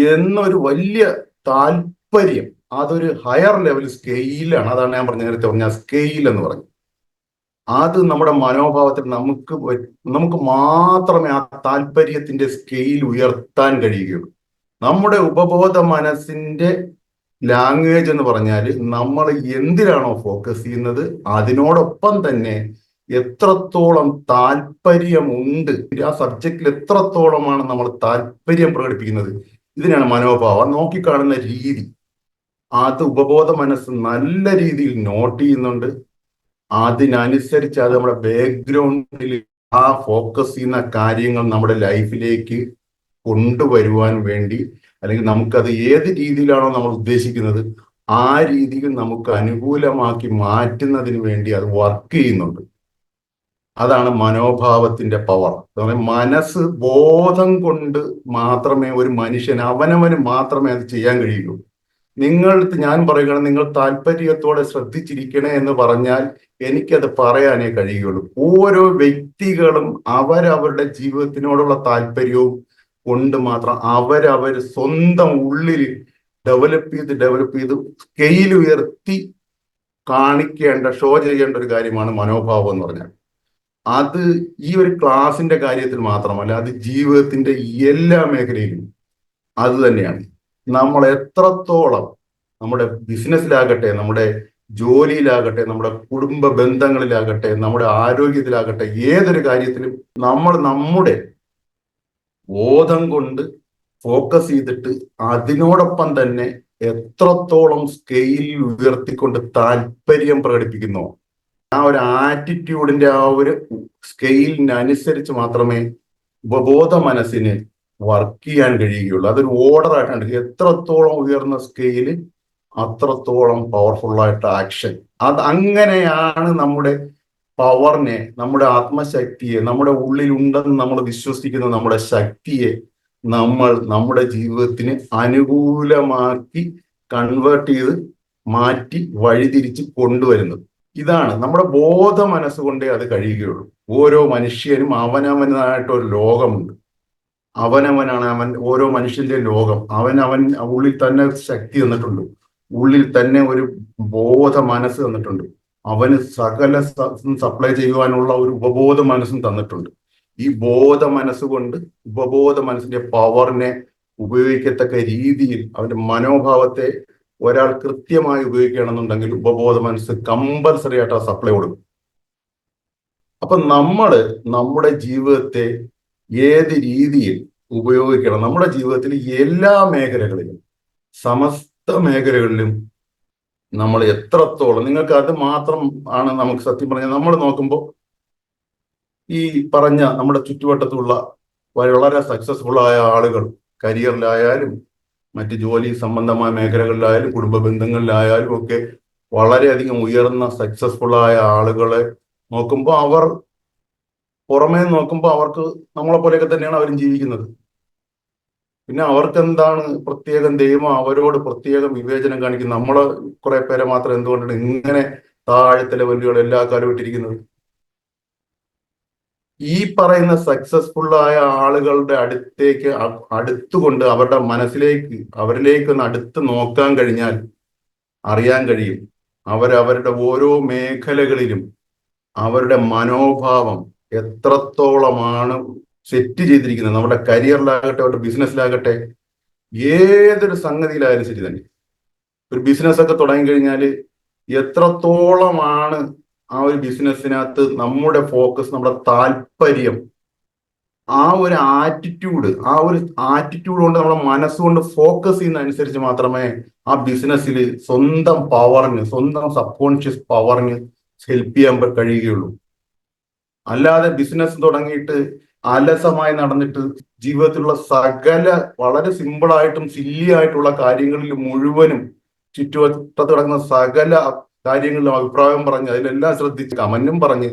എന്നൊരു വലിയ താല്പര്യം. അതൊരു ഹയർ ലെവൽ സ്കെയിലാണ്. അതാണ് ഞാൻ നേരത്തെ പറഞ്ഞ സ്കെയിൽ എന്ന് പറഞ്ഞു. അത് നമ്മുടെ മനോഭാവത്തിൽ നമുക്ക് മാത്രമേ ആ താല്പര്യത്തിന്റെ സ്കെയിൽ ഉയർത്താൻ കഴിയുകയുള്ളൂ. നമ്മുടെ ഉപബോധ മനസ്സിന്റെ ലാംഗ്വേജ് എന്ന് പറഞ്ഞാൽ നമ്മൾ എന്തിനാണോ ഫോക്കസ് ചെയ്യുന്നത് അതിനോടൊപ്പം തന്നെ എത്രത്തോളം താല്പര്യമുണ്ട്, ആ സബ്ജക്റ്റിൽ എത്രത്തോളമാണ് നമ്മൾ താല്പര്യം പ്രകടിപ്പിക്കുന്നത്, ഇതിനാണ് മനോഭാവം. നോക്കിക്കാണുന്ന രീതി, അത് ഉപബോധ മനസ്സ് നല്ല രീതിയിൽ നോട്ട് ചെയ്യുന്നുണ്ട്. അതിനനുസരിച്ച് അത് നമ്മുടെ ബാക്ക്ഗ്രൗണ്ടിൽ ആ ഫോക്കസ് ചെയ്യുന്ന കാര്യങ്ങൾ നമ്മുടെ ലൈഫിലേക്ക് കൊണ്ടുവരുവാൻ വേണ്ടി, അല്ലെങ്കിൽ നമുക്കത് ഏത് രീതിയിലാണോ നമ്മൾ ഉദ്ദേശിക്കുന്നത് ആ രീതിയിൽ നമുക്ക് അനുകൂലമാക്കി മാറ്റുന്നതിന് വേണ്ടി അത് വർക്ക് ചെയ്യുന്നുണ്ട്. അതാണ് മനോഭാവത്തിന്റെ പവർ. മനസ്സ് ബോധം കൊണ്ട് മാത്രമേ ഒരു മനുഷ്യൻ അവനവന് മാത്രമേ അത് ചെയ്യാൻ കഴിയുള്ളൂ. ഞാൻ പറയുകയാണ്, നിങ്ങൾ താല്പര്യത്തോടെ ശ്രദ്ധിച്ചിരിക്കണേ എന്ന് പറഞ്ഞാൽ എനിക്കത് പറയാനേ കഴിയുള്ളൂ. ഓരോ വ്യക്തികളും അവരവരുടെ ജീവിതത്തിനോടുള്ള താല്പര്യവും കൊണ്ട് മാത്രം അവരവർ സ്വന്തം ഉള്ളിൽ ഡെവലപ്പ് ചെയ്ത് സ്കെയിൽ ഉയർത്തി കാണിക്കേണ്ട, ഷോ ചെയ്യേണ്ട ഒരു കാര്യമാണ് മനോഭാവം എന്ന് പറഞ്ഞാൽ. അത് ഈ ഒരു ക്ലാസിന്റെ കാര്യത്തിൽ മാത്രമല്ല, അത് ജീവിതത്തിന്റെ എല്ലാ മേഖലയിലും അത് തന്നെയാണ്. നമ്മൾ എത്രത്തോളം നമ്മുടെ ബിസിനസ്സിലാകട്ടെ, നമ്മുടെ ജോലിയിലാകട്ടെ, നമ്മുടെ കുടുംബ ബന്ധങ്ങളിലാകട്ടെ, നമ്മുടെ ആരോഗ്യത്തിലാകട്ടെ, ഏതൊരു കാര്യത്തിലും നമ്മൾ നമ്മുടെ ബോധം കൊണ്ട് ഫോക്കസ് ചെയ്തിട്ട് അതിനോടൊപ്പം തന്നെ എത്രത്തോളം സ്കെയിൽ ഉയർത്തിക്കൊണ്ട് താല്പര്യം പ്രകടിപ്പിക്കുന്നോ ആ ഒരു ആറ്റിറ്റ്യൂഡിന്റെ ആ ഒരു സ്കെയിലിനനുസരിച്ച് മാത്രമേ ഉപബോധ മനസ്സിന് വർക്ക് ചെയ്യാൻ കഴിയുകയുള്ളൂ. അതൊരു ഓർഡർ ആയിട്ടാണ്. എത്രത്തോളം ഉയർന്ന സ്കെയില് അത്രത്തോളം പവർഫുൾ ആയിട്ട് ആക്ഷൻ. അങ്ങനെയാണ് നമ്മുടെ പവറിനെ, നമ്മുടെ ആത്മശക്തിയെ, നമ്മുടെ ഉള്ളിലുണ്ടെന്ന് നമ്മൾ വിശ്വസിക്കുന്ന നമ്മുടെ ശക്തിയെ നമ്മൾ നമ്മുടെ ജീവിതത്തിന് അനുകൂലമാക്കി കൺവേർട്ട് ചെയ്ത് മാറ്റി വഴിതിരിച്ച് കൊണ്ടുവരുന്നത്. ഇതാണ് നമ്മുടെ ബോധ മനസ്സുകൊണ്ടേ അത് കഴിയുകയുള്ളൂ. ഓരോ മനുഷ്യനും അവനവനായിട്ടൊരു ലോകമുണ്ട്. അവനവനാണ് ഓരോ മനുഷ്യന്റെ ലോകം. അവൻ ഉള്ളിൽ തന്നെ ശക്തി തന്നിട്ടുണ്ട്, ഉള്ളിൽ തന്നെ ഒരു ബോധ മനസ്സ് തന്നിട്ടുണ്ട്. അവന് സകല സപ്ലൈ ചെയ്യുവാനുള്ള ഒരു ഉപബോധ മനസ്സും തന്നിട്ടുണ്ട്. ഈ ബോധ മനസ്സുകൊണ്ട് ഉപബോധ മനസ്സിന്റെ പവറിനെ ഉപയോഗിക്കത്തക്ക രീതിയിൽ അവന്റെ മനോഭാവത്തെ ഒരാൾ കൃത്യമായി ഉപയോഗിക്കുകയാണെന്നുണ്ടെങ്കിൽ ഉപബോധ മനസ്സ് കമ്പൽസറി ആയിട്ട് ആ സപ്ലൈ കൊടുക്കും. അപ്പൊ നമ്മുടെ ജീവിതത്തെ ഏത് രീതിയിൽ ഉപയോഗിക്കണം, നമ്മുടെ ജീവിതത്തിൽ എല്ലാ മേഖലകളിലും, സമസ്ത മേഖലകളിലും നമ്മൾ എത്രത്തോളം, നിങ്ങൾക്ക് അത് മാത്രം ആണ് നമുക്ക് സത്യം പറഞ്ഞാൽ നമ്മൾ നോക്കുമ്പോൾ ഈ പറഞ്ഞ നമ്മുടെ ചുറ്റുവട്ടത്തുള്ള വളരെ സക്സസ്ഫുൾ ആയ ആളുകൾ, കരിയറിലായാലും മറ്റ് ജോലി സംബന്ധമായ മേഖലകളിലായാലും കുടുംബ ബന്ധങ്ങളിലായാലും ഒക്കെ വളരെയധികം ഉയർന്ന സക്സസ്ഫുൾ ആയ ആളുകളെ നോക്കുമ്പോൾ പുറമേ നോക്കുമ്പോൾ അവർക്ക് നമ്മളെ പോലെയൊക്കെ തന്നെയാണ് അവരും ജീവിക്കുന്നത്. പിന്നെ അവർക്ക് എന്താണ് പ്രത്യേകം ദൈവം അവരോട് പ്രത്യേകം വിവേചനം കാണിക്കുന്നത്? നമ്മള് കുറെ പേരെ മാത്രം എന്തുകൊണ്ടാണ് ഇങ്ങനെ താഴത്തെ ലെവലുകൾ എല്ലാ കാലവും ഇട്ടിരിക്കുന്നത്? ഈ പറയുന്ന സക്സസ്ഫുൾ ആയ ആളുകളുടെ അടുത്തേക്ക് അടുത്തുകൊണ്ട് അവരിലേക്ക് ഒന്ന് അടുത്ത് നോക്കാൻ കഴിഞ്ഞാൽ അറിയാൻ കഴിയും അവരവരുടെ ഓരോ മേഖലകളിലും അവരുടെ മനോഭാവം എത്രത്തോളമാണ് സെറ്റ് ചെയ്തിരിക്കുന്നത്. നമ്മുടെ കരിയറിലാകട്ടെ, അവരുടെ ബിസിനസ്സിലാകട്ടെ, ഏതൊരു സംഗതിയിലായാലും ശരി തന്നെ. ഒരു ബിസിനസ് ഒക്കെ തുടങ്ങി കഴിഞ്ഞാൽ എത്രത്തോളമാണ് ആ ഒരു ബിസിനസ്സിനകത്ത് നമ്മുടെ ഫോക്കസ്, നമ്മുടെ താല്പര്യം, ആ ഒരു ആറ്റിറ്റ്യൂഡ് കൊണ്ട് നമ്മുടെ മനസ്സുകൊണ്ട് ഫോക്കസ് ചെയ്യുന്ന അനുസരിച്ച് മാത്രമേ ആ ബിസിനസ്സിൽ സ്വന്തം സബ് കോൺഷ്യസ് പവറിന് ഹെൽപ്പ് ചെയ്യാൻ കഴിയുകയുള്ളൂ. അല്ലാതെ ബിസിനസ് തുടങ്ങിയിട്ട് അലസമായി നടന്നിട്ട് ജീവിതത്തിലുള്ള സകല വളരെ സിമ്പിളായിട്ടും സില്ലി ആയിട്ടുള്ള കാര്യങ്ങളിൽ മുഴുവനും ചുറ്റുവട്ടത്ത് കിടക്കുന്ന സകല കാര്യങ്ങളിലും അഭിപ്രായം പറഞ്ഞ് അതിലെല്ലാം ശ്രദ്ധിച്ച് കമന്റും പറഞ്ഞ്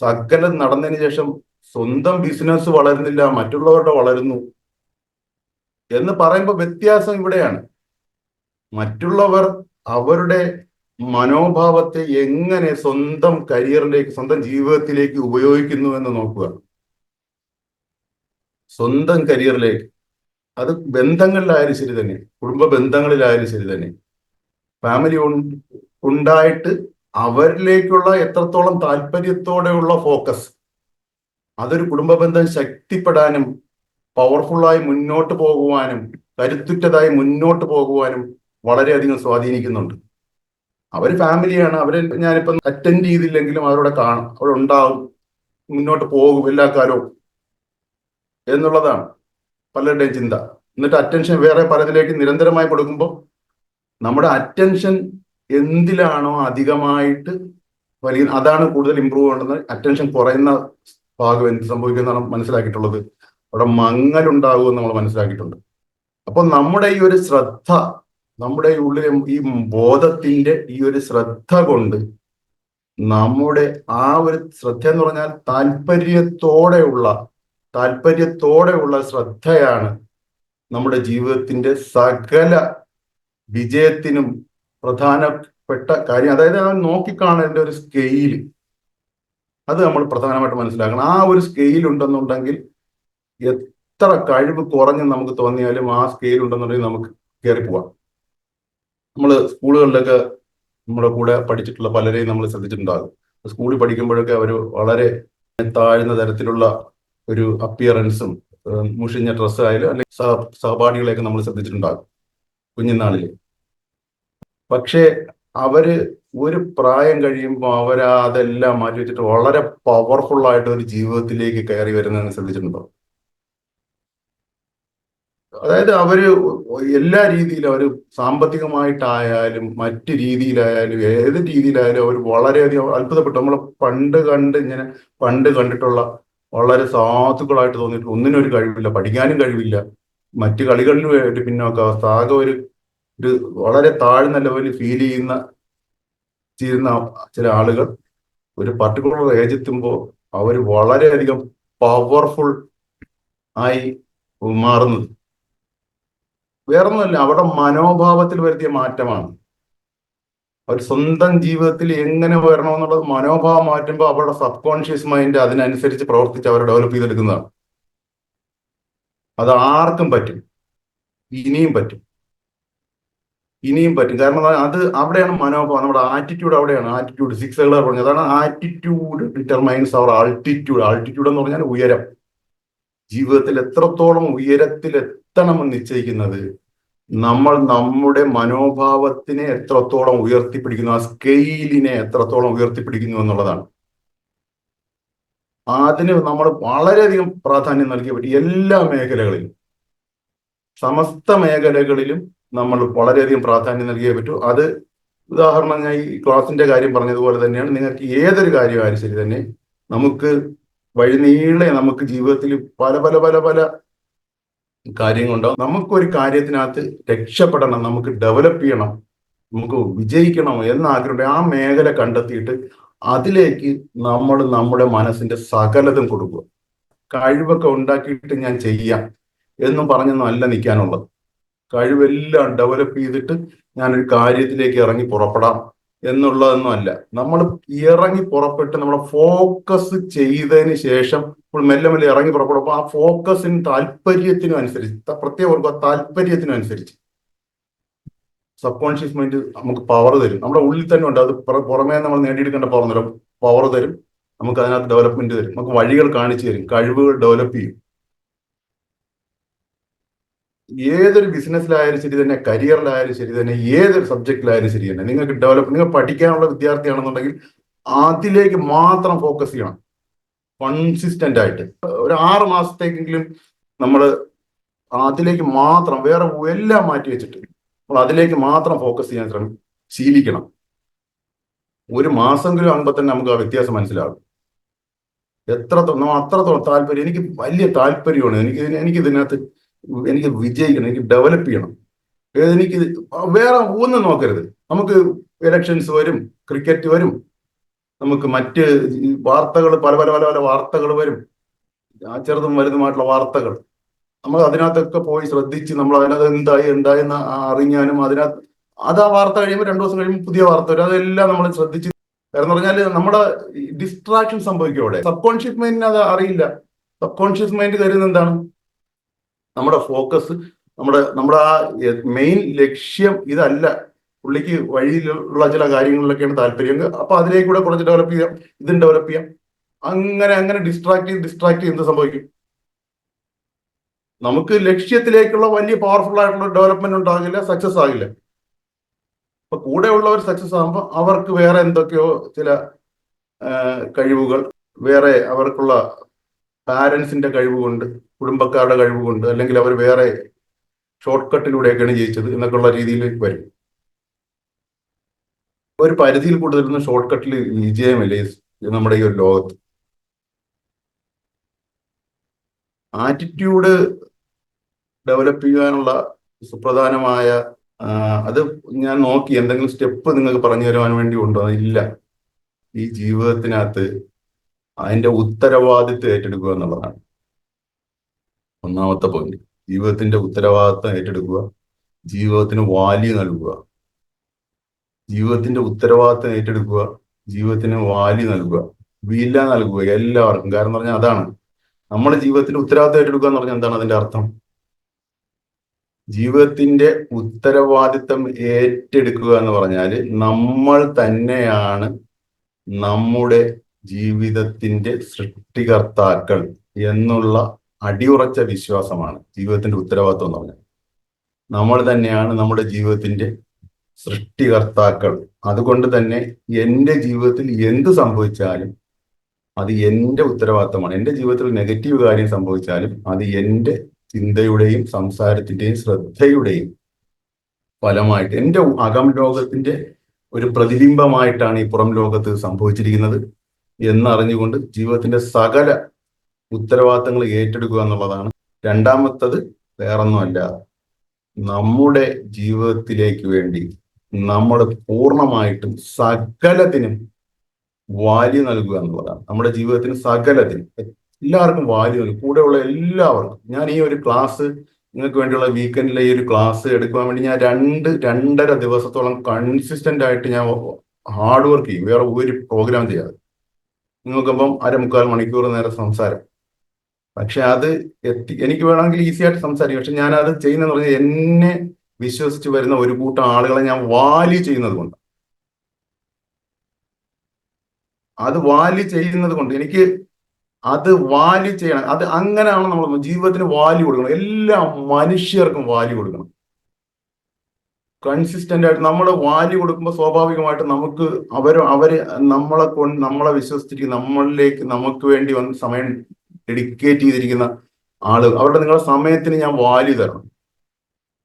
സകലം നടന്നതിന് ശേഷം സ്വന്തം ബിസിനസ് വളരുന്നില്ല, മറ്റുള്ളവരുടെ വളരുന്നു എന്ന് പറയുമ്പോൾ വ്യത്യാസം ഇവിടെയാണ്. മറ്റുള്ളവർ അവരുടെ മനോഭാവത്തെ എങ്ങനെ സ്വന്തം കരിയറിലേക്ക്, സ്വന്തം ജീവിതത്തിലേക്ക് ഉപയോഗിക്കുന്നു എന്ന് നോക്കുക. സ്വന്തം കരിയറിലേക്ക്, അത് ബന്ധങ്ങളിലായാലും ശരി തന്നെ, കുടുംബ ബന്ധങ്ങളിലായാലും ശരി തന്നെ, ഫാമിലി ഉണ്ടായിട്ട് അവരിലേക്കുള്ള എത്രത്തോളം താല്പര്യത്തോടെയുള്ള ഫോക്കസ്, അതൊരു കുടുംബ ബന്ധം ശക്തിപ്പെടാനും പവർഫുള്ളായി മുന്നോട്ട് പോകുവാനും കരുത്തുറ്റതായി മുന്നോട്ട് പോകുവാനും വളരെയധികം സ്വാധീനിക്കുന്നുണ്ട്. അവർ ഫാമിലിയാണ്, അവരെ ഞാനിപ്പം അറ്റൻഡ് ചെയ്തില്ലെങ്കിലും അവരോടെ കാണും, അവിടെ ഉണ്ടാവും, മുന്നോട്ട് പോകും എല്ലാ കാലവും എന്നുള്ളതാണ് പലരുടെയും ചിന്ത. എന്നിട്ട് അറ്റൻഷൻ വേറെ പലതിലേക്ക് നിരന്തരമായി കൊടുക്കുമ്പോൾ നമ്മുടെ അറ്റൻഷൻ എന്തിലാണോ അധികമായിട്ട് അതാണ് കൂടുതൽ ഇമ്പ്രൂവ് വേണ്ടത്. അറ്റൻഷൻ കുറയുന്ന ഭാഗം എന്ത് സംഭവിക്കുന്നതാണ് മനസ്സിലാക്കിയിട്ടുള്ളത്, അവിടെ മങ്ങലുണ്ടാകുമെന്ന് നമ്മൾ മനസ്സിലാക്കിയിട്ടുണ്ട്. അപ്പൊ നമ്മുടെ ഈ ഒരു ശ്രദ്ധ, നമ്മുടെ ഉള്ളിലെ ഈ ബോധത്തിന്റെ ഈ ഒരു ശ്രദ്ധ കൊണ്ട്, നമ്മുടെ ആ ഒരു ശ്രദ്ധ എന്ന് പറഞ്ഞാൽ താല്പര്യത്തോടെയുള്ള ശ്രദ്ധയാണ് നമ്മുടെ ജീവിതത്തിന്റെ സകല വിജയത്തിനും പ്രധാനപ്പെട്ട കാര്യം. അതായത് ആ നോക്കിക്കാണേണ്ട ഒരു സ്കെയില്, അത് നമ്മൾ പ്രധാനമായിട്ട് മനസ്സിലാക്കണം. ആ ഒരു സ്കെയിൽ ഉണ്ടെന്നുണ്ടെങ്കിൽ എത്ര കഴിവ് കുറഞ്ഞ് നമുക്ക് തോന്നിയാലും ആ സ്കെയിൽ ഉണ്ടെന്നുണ്ടെങ്കിൽ നമുക്ക് കയറി പോവാം. നമ്മൾ സ്കൂളുകളിലൊക്കെ നമ്മുടെ കൂടെ പഠിച്ചിട്ടുള്ള പലരെയും നമ്മൾ ശ്രദ്ധിച്ചിട്ടുണ്ടാകും. സ്കൂളിൽ പഠിക്കുമ്പോഴൊക്കെ അവർ വളരെ താഴ്ന്ന തരത്തിലുള്ള ഒരു അപ്പിയറൻസും മുഷിഞ്ഞ ഡ്രസ്സ് ആയാലും അല്ലെങ്കിൽ സഹപാഠികളെയൊക്കെ നമ്മൾ ശ്രദ്ധിച്ചിട്ടുണ്ടാകും കുഞ്ഞുനാളിൽ. പക്ഷേ അവര് ഒരു പ്രായം കഴിയുമ്പോൾ അതെല്ലാം മാറ്റി വെച്ചിട്ട് വളരെ പവർഫുൾ ആയിട്ട് ഒരു ജീവിതത്തിലേക്ക് കയറി വരുന്നതെന്ന് ശ്രദ്ധിച്ചിട്ടുണ്ടോ? അതായത് അവര് എല്ലാ രീതിയിലും, അവർ സാമ്പത്തികമായിട്ടായാലും മറ്റു രീതിയിലായാലും ഏത് രീതിയിലായാലും അവർ വളരെയധികം അത്ഭുതപ്പെട്ടു. നമ്മൾ പണ്ട് കണ്ടിട്ടുള്ള വളരെ സാധുക്കളായിട്ട് തോന്നിയിട്ടുള്ള ഒന്നിനും ഒരു കഴിവില്ല, പഠിക്കാനും കഴിവില്ല, മറ്റു കളികളിലും ഒരു പിന്നോക്കാവസ്ഥ, ആകെ ഒരു വളരെ താഴ്ന്ന ലെവലിൽ ഫീൽ ചെയ്യുന്ന ചില ആളുകൾ ഒരു പർട്ടിക്കുലർ ഏജ് എത്തുമ്പോൾ അവർ വളരെയധികം പവർഫുൾ ആയി മാറുന്നത് വേറൊന്നുമല്ല, അവരുടെ മനോഭാവത്തിൽ വരുത്തിയ മാറ്റമാണ്. അവർ സ്വന്തം ജീവിതത്തിൽ എങ്ങനെ വരണമെന്നുള്ളത് മനോഭാവം മാറ്റുമ്പോൾ അവരുടെ സബ് കോൺഷ്യസ് മൈൻഡ് അതിനനുസരിച്ച് പ്രവർത്തിച്ച് അവർ ഡെവലപ്പ് ചെയ്തെടുക്കുന്നതാണ്. അത് ആർക്കും പറ്റും, ഇനിയും പറ്റും. കാരണം അത് അവിടെയാണ് മനോഭാവം, നമ്മുടെ ആറ്റിറ്റ്യൂഡ് അവിടെയാണ്. ആറ്റിറ്റ്യൂഡ് 6 എഴുതാർ പറഞ്ഞു, അതാണ് ആറ്റിറ്റ്യൂഡ് ഡിറ്റർമൈൻസ് അവർ ആൾട്ടിറ്റ്യൂഡ്. ആൾട്ടിറ്റ്യൂഡ് എന്ന് പറഞ്ഞാൽ ഉയരം. ജീവിതത്തിൽ എത്രത്തോളം ഉയരത്തിൽ എത്തണമെന്ന് നിശ്ചയിക്കുന്നത് നമ്മൾ നമ്മുടെ മനോഭാവത്തിനെ എത്രത്തോളം ഉയർത്തിപ്പിടിക്കുന്നു, ആ സ്കെയിലിനെ എത്രത്തോളം ഉയർത്തിപ്പിടിക്കുന്നു എന്നുള്ളതാണ്. അതിന് നമ്മൾ വളരെയധികം പ്രാധാന്യം നൽകിയ പറ്റി എല്ലാ മേഖലകളിലും, സമസ്ത മേഖലകളിലും നമ്മൾ വളരെയധികം പ്രാധാന്യം നൽകിയേ പറ്റൂ. അത് ഉദാഹരണം ഞാൻ ഈ ക്ലാസിന്റെ കാര്യം പറഞ്ഞതുപോലെ തന്നെയാണ്. നിങ്ങൾക്ക് ഏതൊരു കാര്യമായാലും ശരി തന്നെ, നമുക്ക് വഴിനീളെ നമുക്ക് ജീവിതത്തിൽ പല പല പല പല കാര്യങ്ങളുണ്ടാവും. നമുക്കൊരു കാര്യത്തിനകത്ത് രക്ഷപ്പെടണം, നമുക്ക് ഡെവലപ്പ് ചെയ്യണം, നമുക്ക് വിജയിക്കണം എന്ന ആഗ്രഹം, ആ മേഖല കണ്ടെത്തിയിട്ട് അതിലേക്ക് നമ്മൾ നമ്മുടെ മനസ്സിന്റെ സകലതും കൊടുക്കുക. കഴിവൊക്കെ ഉണ്ടാക്കിയിട്ട് ഞാൻ ചെയ്യാം എന്നും പറഞ്ഞൊന്നും അല്ല നിൽക്കാനുള്ളത്. കഴിവെല്ലാം ഡെവലപ്പ് ചെയ്തിട്ട് ഞാനൊരു കാര്യത്തിലേക്ക് ഇറങ്ങി പുറപ്പെടാം എന്നുള്ളതൊന്നും അല്ല. നമ്മൾ ഇറങ്ങി പുറപ്പെട്ട് നമ്മളെ ഫോക്കസ് ചെയ്തതിന് ശേഷം ഇപ്പോൾ മെല്ലെ മെല്ലെ ഇറങ്ങി പുറപ്പെടും. അപ്പൊ ആ ഫോക്കസിന് താല്പര്യത്തിനും അനുസരിച്ച് പ്രത്യേകം ഓർക്കുക, താല്പര്യത്തിനും അനുസരിച്ച് സബ് കോൺഷ്യസ് മൈൻഡ് നമുക്ക് പവർ തരും. നമ്മുടെ ഉള്ളിൽ തന്നെ ഉണ്ട്. അത് പുറമേ നമ്മൾ നേടിയെടുക്കേണ്ട പവർ തരും. നമുക്ക് അതിനകത്ത് ഡെവലപ്മെന്റ് തരും. നമുക്ക് വഴികൾ കാണിച്ചു തരും. കഴിവുകൾ ഡെവലപ്പ് ചെയ്യും. ഏതൊരു ബിസിനസ്സിലായാലും ശരി തന്നെ, കരിയറിലായാലും ശരി തന്നെ, ഏതൊരു സബ്ജക്റ്റിലായാലും ശരി തന്നെ, നിങ്ങൾക്ക് നിങ്ങൾ പഠിക്കാനുള്ള വിദ്യാർത്ഥിയാണെന്നുണ്ടെങ്കിൽ അതിലേക്ക് മാത്രം ഫോക്കസ് ചെയ്യണം, കൺസിസ്റ്റന്റ് ആയിട്ട്. ഒരു 6 മാസത്തേക്കെങ്കിലും നമ്മൾ അതിലേക്ക് മാത്രം, വേറെ എല്ലാം മാറ്റി വെച്ചിട്ട് നമ്മൾ അതിലേക്ക് മാത്രം ഫോക്കസ് ചെയ്യാൻ ശീലിക്കണം. 1 മാസമെങ്കിലും ആകുമ്പോൾ തന്നെ നമുക്ക് ആ വ്യത്യാസം മനസ്സിലാകും. അത്രത്തോളം താല്പര്യം, എനിക്ക് വലിയ താല്പര്യമാണ്, എനിക്ക് ഇതിനകത്ത് എനിക്ക് വിജയിക്കണം, എനിക്ക് ഡെവലപ്പ് ചെയ്യണം. എനിക്ക് വേറെ ഒന്നും നോക്കരുത്. നമുക്ക് ഇലക്ഷൻസ് വരും, ക്രിക്കറ്റ് വരും, നമുക്ക് മറ്റ് വാർത്തകൾ, പല പല പല പല വാർത്തകൾ വരും, ചെറുതും വലുതുമായിട്ടുള്ള വാർത്തകൾ. നമ്മൾ അതിനകത്തൊക്കെ പോയി ശ്രദ്ധിച്ച് നമ്മൾ അതിനകത്ത് എന്തായെന്ന് അറിഞ്ഞാലും അത് ആ വാർത്ത കഴിയുമ്പോൾ 2 ദിവസം കഴിയുമ്പോൾ പുതിയ വാർത്ത വരും. അതെല്ലാം നമ്മൾ ശ്രദ്ധിച്ച്, കാരണം പറഞ്ഞാൽ നമ്മുടെ ഡിസ്ട്രാക്ഷൻ സംഭവിക്കും അവിടെ. സബ് കോൺഷ്യസ് മൈൻഡിന് അത് അറിയില്ല. സബ് കോൺഷ്യസ് മൈൻഡ് കരുതുന്നത് എന്താണ്? നമ്മുടെ ഫോക്കസ്, നമ്മുടെ ആ മെയിൻ ലക്ഷ്യം ഇതല്ല. പുള്ളിക്ക് വഴിയിലുള്ള ചില കാര്യങ്ങളിലൊക്കെയാണ് താല്പര്യം. അപ്പൊ അതിലേക്ക് കൂടെ കുറച്ച് ഡെവലപ്പ് ചെയ്യാം, ഇതും ഡെവലപ്പ് ചെയ്യാം. അങ്ങനെ ഡിസ്ട്രാക്ട് എന്ത് സംഭവിക്കും? നമുക്ക് ലക്ഷ്യത്തിലേക്കുള്ള വലിയ പവർഫുൾ ആയിട്ടുള്ള ഡെവലപ്മെന്റ് ഉണ്ടാകില്ല, സക്സസ് ആകില്ല. അപ്പൊ കൂടെ ഉള്ളവർ സക്സസ് ആകുമ്പോൾ അവർക്ക് വേറെ എന്തൊക്കെയോ ചില കഴിവുകൾ, വേറെ അവർക്കുള്ള പാരൻസിന്റെ കഴിവുകൊണ്ട്, കുടുംബക്കാരുടെ കഴിവുകൊണ്ട്, അല്ലെങ്കിൽ അവർ വേറെ ഷോർട്ട് കട്ടിലൂടെയൊക്കെയാണ് ജയിച്ചത് എന്നൊക്കെയുള്ള രീതിയിൽ വരും. ഒരു പരിധിയിൽ കൂടുതലൊന്നും ഷോർട്ട് കട്ടിൽ വിജയമില്ല നമ്മുടെ ഈ ഒരു ലോകത്ത്. ആറ്റിറ്റ്യൂഡ് ഡെവലപ്പ് ചെയ്യാനുള്ള സുപ്രധാനമായ അത് ഞാൻ നോക്കി, എന്തെങ്കിലും സ്റ്റെപ്പ് നിങ്ങൾക്ക് പറഞ്ഞു തരുവാൻ വേണ്ടി ഉണ്ടോ? ഇല്ല. ഈ ജീവിതത്തിനകത്ത് അതിന്റെ ഉത്തരവാദിത്വം ഏറ്റെടുക്കുക എന്നുള്ളതാണ് ഒന്നാമത്തെ പോയിന്റ്. ജീവിതത്തിന്റെ ഉത്തരവാദിത്വം ഏറ്റെടുക്കുക, ജീവിതത്തിന് വാല്യൂ നൽകുക. ജീവിതത്തിന്റെ ഉത്തരവാദിത്വം ഏറ്റെടുക്കുക, ജീവിതത്തിന് വാല്യൂ നൽകുക, വില നൽകുക എല്ലാവർക്കും. കാരണം പറഞ്ഞാൽ അതാണ് നമ്മുടെ ജീവിതത്തിന്റെ ഉത്തരവാദിത്വം ഏറ്റെടുക്കുക എന്ന് പറഞ്ഞാൽ എന്താണ് അതിന്റെ അർത്ഥം? ജീവിതത്തിന്റെ ഉത്തരവാദിത്വം ഏറ്റെടുക്കുക എന്ന് പറഞ്ഞാൽ നമ്മൾ തന്നെയാണ് നമ്മുടെ ജീവിതത്തിന്റെ സൃഷ്ടികർത്താക്കൾ എന്നുള്ള അടിയുറച്ച വിശ്വാസമാണ് ജീവിതത്തിന്റെ ഉത്തരവാദിത്വം എന്ന് പറഞ്ഞാൽ. നമ്മൾ തന്നെയാണ് നമ്മുടെ ജീവിതത്തിന്റെ സൃഷ്ടികർത്താക്കൾ. അതുകൊണ്ട് തന്നെ എൻ്റെ ജീവിതത്തിൽ എന്ത് സംഭവിച്ചാലും അത് എൻ്റെ ഉത്തരവാദിത്തമാണ്. എൻ്റെ ജീവിതത്തിൽ നെഗറ്റീവ് കാര്യം സംഭവിച്ചാലും അത് എൻ്റെ ചിന്തയുടെയും സംസാരത്തിന്റെയും ശ്രദ്ധയുടെയും ഫലമായിട്ട്, എൻ്റെ അകം ലോകത്തിന്റെ ഒരു പ്രതിബിംബമായിട്ടാണ് ഈ പുറം ലോകത്ത് സംഭവിച്ചിരിക്കുന്നത് എന്നറിഞ്ഞുകൊണ്ട് ജീവിതത്തിന്റെ സകല ഉത്തരവാദിത്തങ്ങൾ ഏറ്റെടുക്കുക എന്നുള്ളതാണ്. രണ്ടാമത്തത് വേറൊന്നുമല്ല, നമ്മുടെ ജീവിതത്തിലേക്ക് വേണ്ടി നമ്മൾ പൂർണ്ണമായിട്ടും സകലത്തിനും വാല്യൂ നൽകുക എന്നുള്ളതാണ്. നമ്മുടെ ജീവിതത്തിന് സകലത്തിനും എല്ലാവർക്കും വാല്യൂ നൽകും, കൂടെയുള്ള എല്ലാവർക്കും. ഞാൻ ഈ ഒരു ക്ലാസ് നിങ്ങൾക്ക് വേണ്ടിയുള്ള വീക്കെൻഡിലെ ഈ ഒരു ക്ലാസ് എടുക്കുവാൻ വേണ്ടി ഞാൻ 2-2.5 ദിവസത്തോളം കൺസിസ്റ്റന്റ് ആയിട്ട് ഞാൻ ഹാർഡ് വർക്ക് ചെയ്യും, വേറെ ഒരു പ്രോഗ്രാം ചെയ്യാതെ. നിങ്ങൾക്കിപ്പം 3/4 മണിക്കൂർ നേരം സംസാരം. പക്ഷെ അത് എനിക്ക് വേണമെങ്കിൽ ഈസി ആയിട്ട് സംസാരിക്കും. പക്ഷെ ഞാൻ അത് ചെയ്യുന്നതെന്ന് പറഞ്ഞാൽ എന്നെ വിശ്വസിച്ച് വരുന്ന ഒരു കൂട്ടം ആളുകളെ ഞാൻ വാല്യൂ ചെയ്യുന്നത് കൊണ്ട്, എനിക്ക് അത് വാല്യൂ ചെയ്യണം. അത് അങ്ങനെയാണ് നമ്മൾ ജീവിതത്തിന് വാല്യൂ കൊടുക്കണം. എല്ലാ മനുഷ്യർക്കും വാല്യൂ കൊടുക്കണം. കൺസിസ്റ്റന്റ് ആയിട്ട് നമ്മൾ വാല്യൂ കൊടുക്കുമ്പോൾ സ്വാഭാവികമായിട്ട് നമുക്ക് അവര് നമ്മളെ വിശ്വസിച്ചിരിക്കുന്ന, നമുക്ക് വേണ്ടി വന്ന് സമയം ഡെഡിക്കേറ്റ് ചെയ്തിരിക്കുന്ന അവരുടെ നിങ്ങളുടെ സമയത്തിന് ഞാൻ വാല്യൂ തരണം.